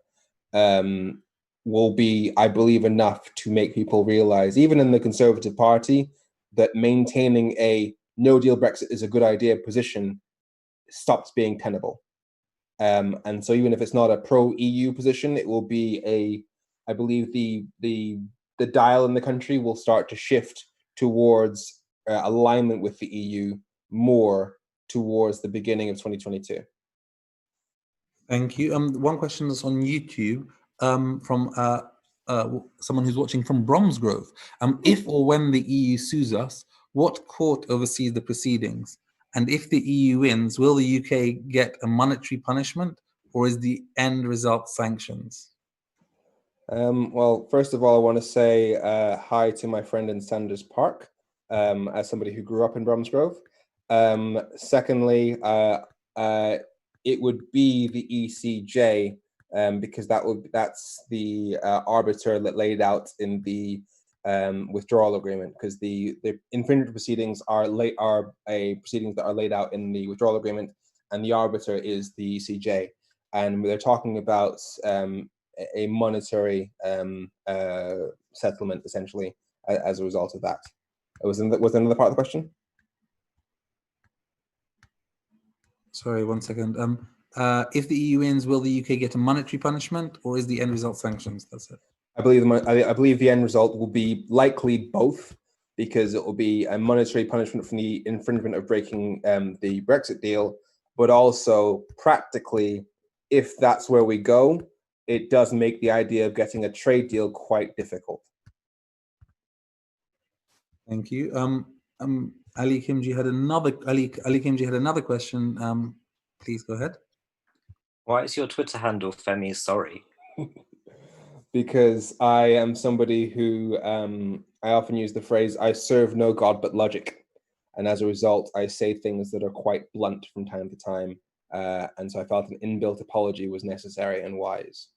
will be, I believe, enough to make people realize, even in the Conservative Party, that maintaining a no deal Brexit is a good idea position stops being tenable. And so even if it's not a pro-EU position, it will be I believe the dial in the country will start to shift towards alignment with the EU more towards the beginning of 2022. Thank you. One question is on YouTube from someone who's watching from Bromsgrove. If or when the EU sues us, what court oversees the proceedings? And if the EU wins, will the UK get a monetary punishment, or is the end result sanctions? Well, first of all, I want to say hi to my friend in Sanders Park, as somebody who grew up in Bromsgrove. Secondly, it would be the ECJ, because that's the arbiter that laid out in the withdrawal agreement, because the infringement proceedings are proceedings that are laid out in the withdrawal agreement, and the arbiter is the ECJ, and they're talking about a monetary settlement, essentially, as a result of that. Was there another part of the question? Sorry, 1 second. If the EU wins, will the UK get a monetary punishment, or is the end result sanctions? That's it. I believe the end result will be likely both, because it will be a monetary punishment from the infringement of breaking the Brexit deal, but also practically, if that's where we go, it does make the idea of getting a trade deal quite difficult. Thank you. Ali Kimji had another question. Please go ahead. Why is your Twitter handle Femi Sorry? Because I am somebody who I often use the phrase, I serve no God but logic. And as a result, I say things that are quite blunt from time to time. And so I felt an inbuilt apology was necessary and wise.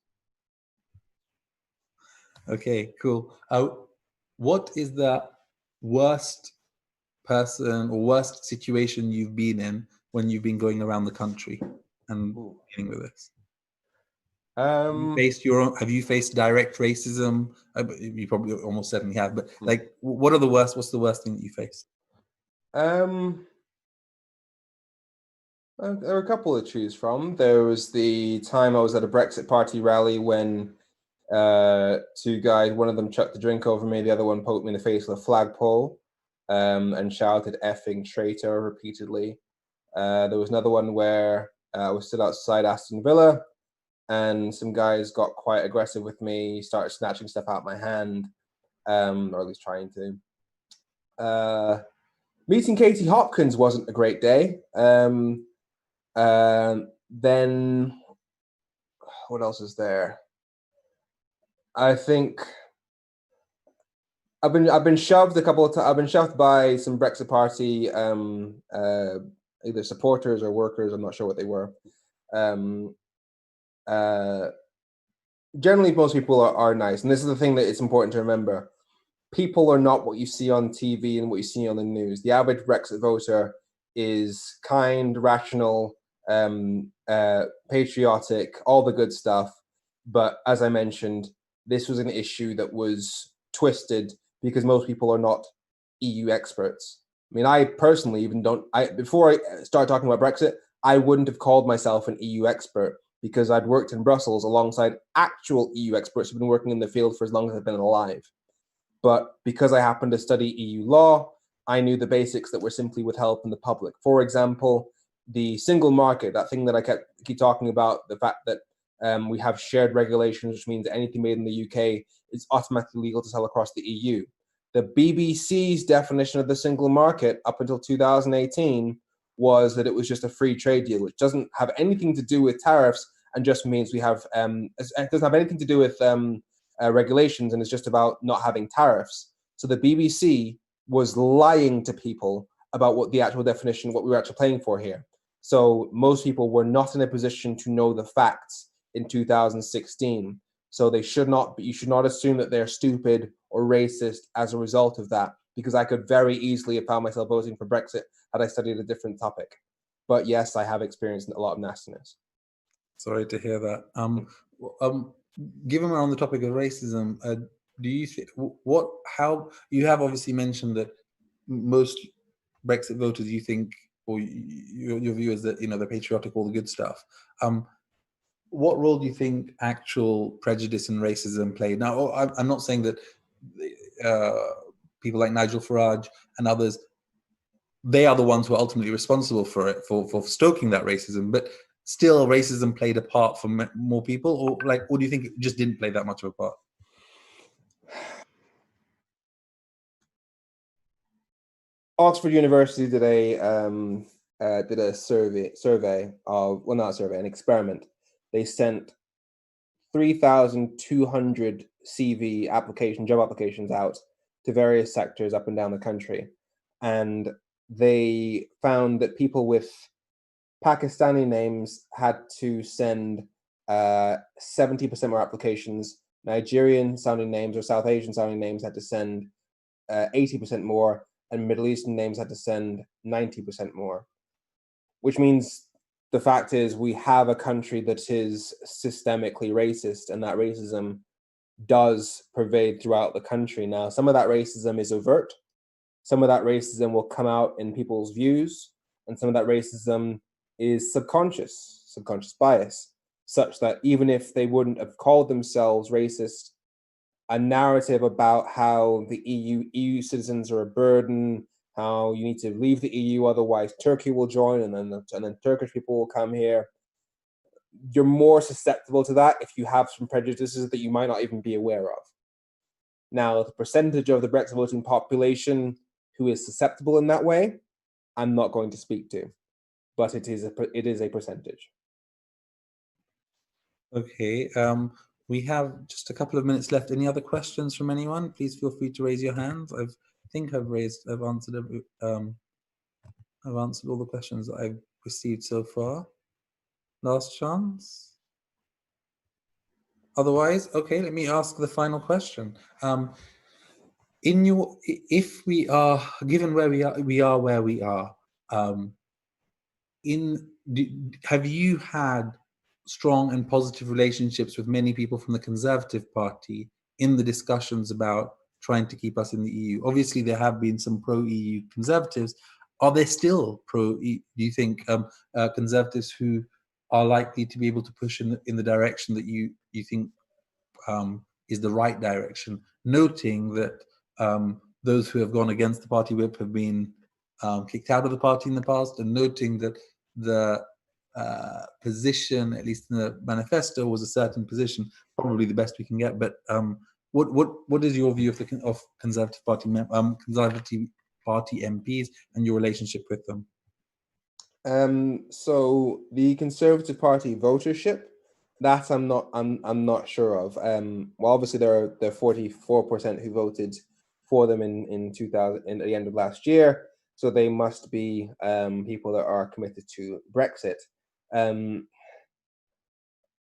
Okay, cool. What is the worst person or worst situation you've been in when you've been going around the country and dealing with this? Have you faced direct racism? You probably almost certainly have, but like, what's the worst thing that you faced? There are a couple to choose from. There was the time I was at a Brexit Party rally when two guys, one of them chucked the drink over me, the other one poked me in the face with a flagpole and shouted "effing traitor" repeatedly. There was another one where I was stood outside Aston Villa and some guys got quite aggressive with me, started snatching stuff out of my hand, or at least trying to. Meeting Katie Hopkins wasn't a great day. Then what else is there? I think I've been shoved a couple of times. I've been shoved by some Brexit Party either supporters or workers. I'm not sure what they were. Generally, most people are nice, and this is the thing that it's important to remember. People are not what you see on TV and what you see on the news. The average Brexit voter is kind, rational, patriotic, all the good stuff. But as I mentioned, this was an issue that was twisted because most people are not EU experts. I mean, I personally even before I started talking about Brexit, I wouldn't have called myself an EU expert because I'd worked in Brussels alongside actual EU experts who've been working in the field for as long as I've been alive. But because I happened to study EU law, I knew the basics that were simply withheld from the public. For example, the single market, that thing that I keep talking about, the fact that we have shared regulations, which means anything made in the UK is automatically legal to sell across the EU. The BBC's definition of the single market up until 2018 was that it was just a free trade deal, which doesn't have anything to do with tariffs and just means we have, it doesn't have anything to do with regulations, and it's just about not having tariffs. So the BBC was lying to people about what the actual definition, what we were actually playing for here. So most people were not in a position to know the facts in 2016. So you should not assume that they're stupid or racist as a result of that, because I could very easily have found myself voting for Brexit had I studied a different topic. But yes, I have experienced a lot of nastiness. Sorry to hear that. Given we're on the topic of racism, do you think how you have obviously mentioned that most Brexit voters, you think, or your view is that they're patriotic, all the good stuff. What role do you think actual prejudice and racism played? Now, I'm not saying that people like Nigel Farage and others, they are the ones who are ultimately responsible for it, for stoking that racism, but still racism played a part for more people, or do you think it just didn't play that much of a part? Oxford University did a survey of, well, not a survey, an experiment. They sent 3,200 CV job applications out to various sectors up and down the country. And they found that people with Pakistani names had to send 70% more applications. Nigerian sounding names or South Asian sounding names had to send 80% more, and Middle Eastern names had to send 90% more. Which means the fact is we have a country that is systemically racist, and that racism does pervade throughout the country. Now, some of that racism is overt. Some of that racism will come out in people's views, and some of that racism is subconscious bias, such that even if they wouldn't have called themselves racist, a narrative about how the EU citizens are a burden, how you need to leave the EU, otherwise Turkey will join, and then Turkish people will come here. You're more susceptible to that if you have some prejudices that you might not even be aware of. Now, the percentage of the Brexit voting population who is susceptible in that way, I'm not going to speak to, but it is a percentage. Okay. We have just a couple of minutes left. Any other questions from anyone? Please feel free to raise your hands. I think I've answered all the questions that I've received so far. Last chance. Otherwise, okay, let me ask the final question. If we are given where we are where we are, have you had strong and positive relationships with many people from the Conservative Party in the discussions about trying to keep us in the EU? Obviously, there have been some pro-EU Conservatives. Are there still do you think, Conservatives who are likely to be able to push in the direction that you think is the right direction, noting that those who have gone against the party whip have been kicked out of the party in the past, and noting that the position, at least in the manifesto, was a certain position, probably the best we can get. But what is your view of Conservative Party MPs and your relationship with them? So the Conservative Party votership, that I'm not sure of. Well, obviously there are 44% who voted for them in the end of last year. So they must be people that are committed to Brexit.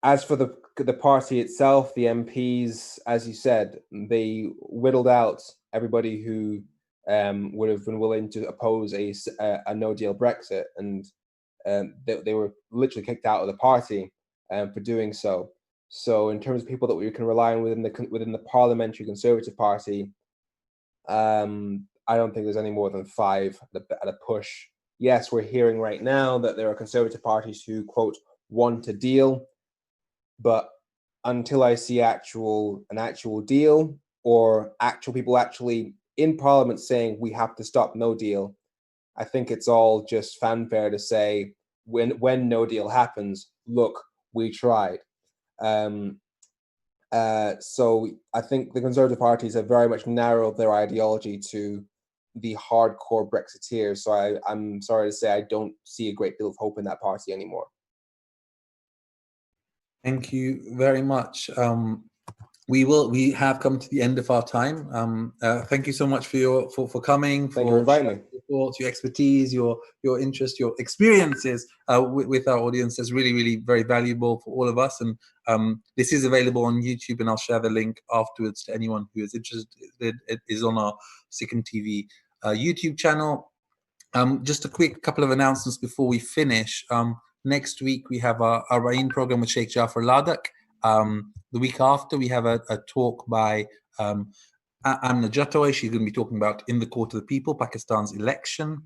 As for the party itself, the MPs, as you said, they whittled out everybody who would have been willing to oppose a no-deal Brexit, and they were literally kicked out of the party for doing so. So in terms of people that we can rely on within the Parliamentary Conservative Party, I don't think there's any more than 5 at a push. Yes, we're hearing right now that there are conservative parties who, quote, want a deal, but until I see an actual deal, or actual people actually in Parliament saying we have to stop no deal, I think it's all just fanfare to say, when no deal happens, look, we tried. So I think the Conservative parties have very much narrowed their ideology to the hardcore Brexiteers. So I'm sorry to say I don't see a great deal of hope in that party anymore. Thank you very much. We have come to the end of our time. Thank you so much for coming. Thank you for inviting me. Your thoughts, your expertise, your interest, your experiences with our audience. Is really very valuable for all of us. And this is available on YouTube, and I'll share the link afterwards to anyone who is interested. It is on our SICM TV YouTube channel. Just a quick couple of announcements before we finish. Next week we have our Rain program with Sheikh Jafar Ladak. The week after, we have a talk by Amna Jataway. She's going to be talking about In the Court of the People, Pakistan's election.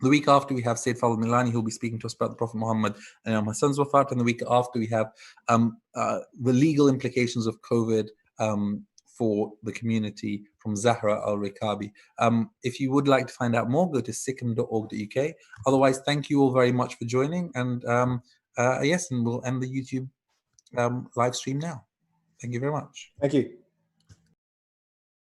The week after, we have Sayyid Fadl Milani, who'll be speaking to us about the Prophet Muhammad and Imam Hassan's wafat. And the week after, we have the legal implications of COVID for the community from Zahra Al-Rikabi. If you would like to find out more, go to sicm.org.uk. Otherwise, thank you all very much for joining. And yes, and we'll end the YouTube live stream now. Thank you very much. Thank you.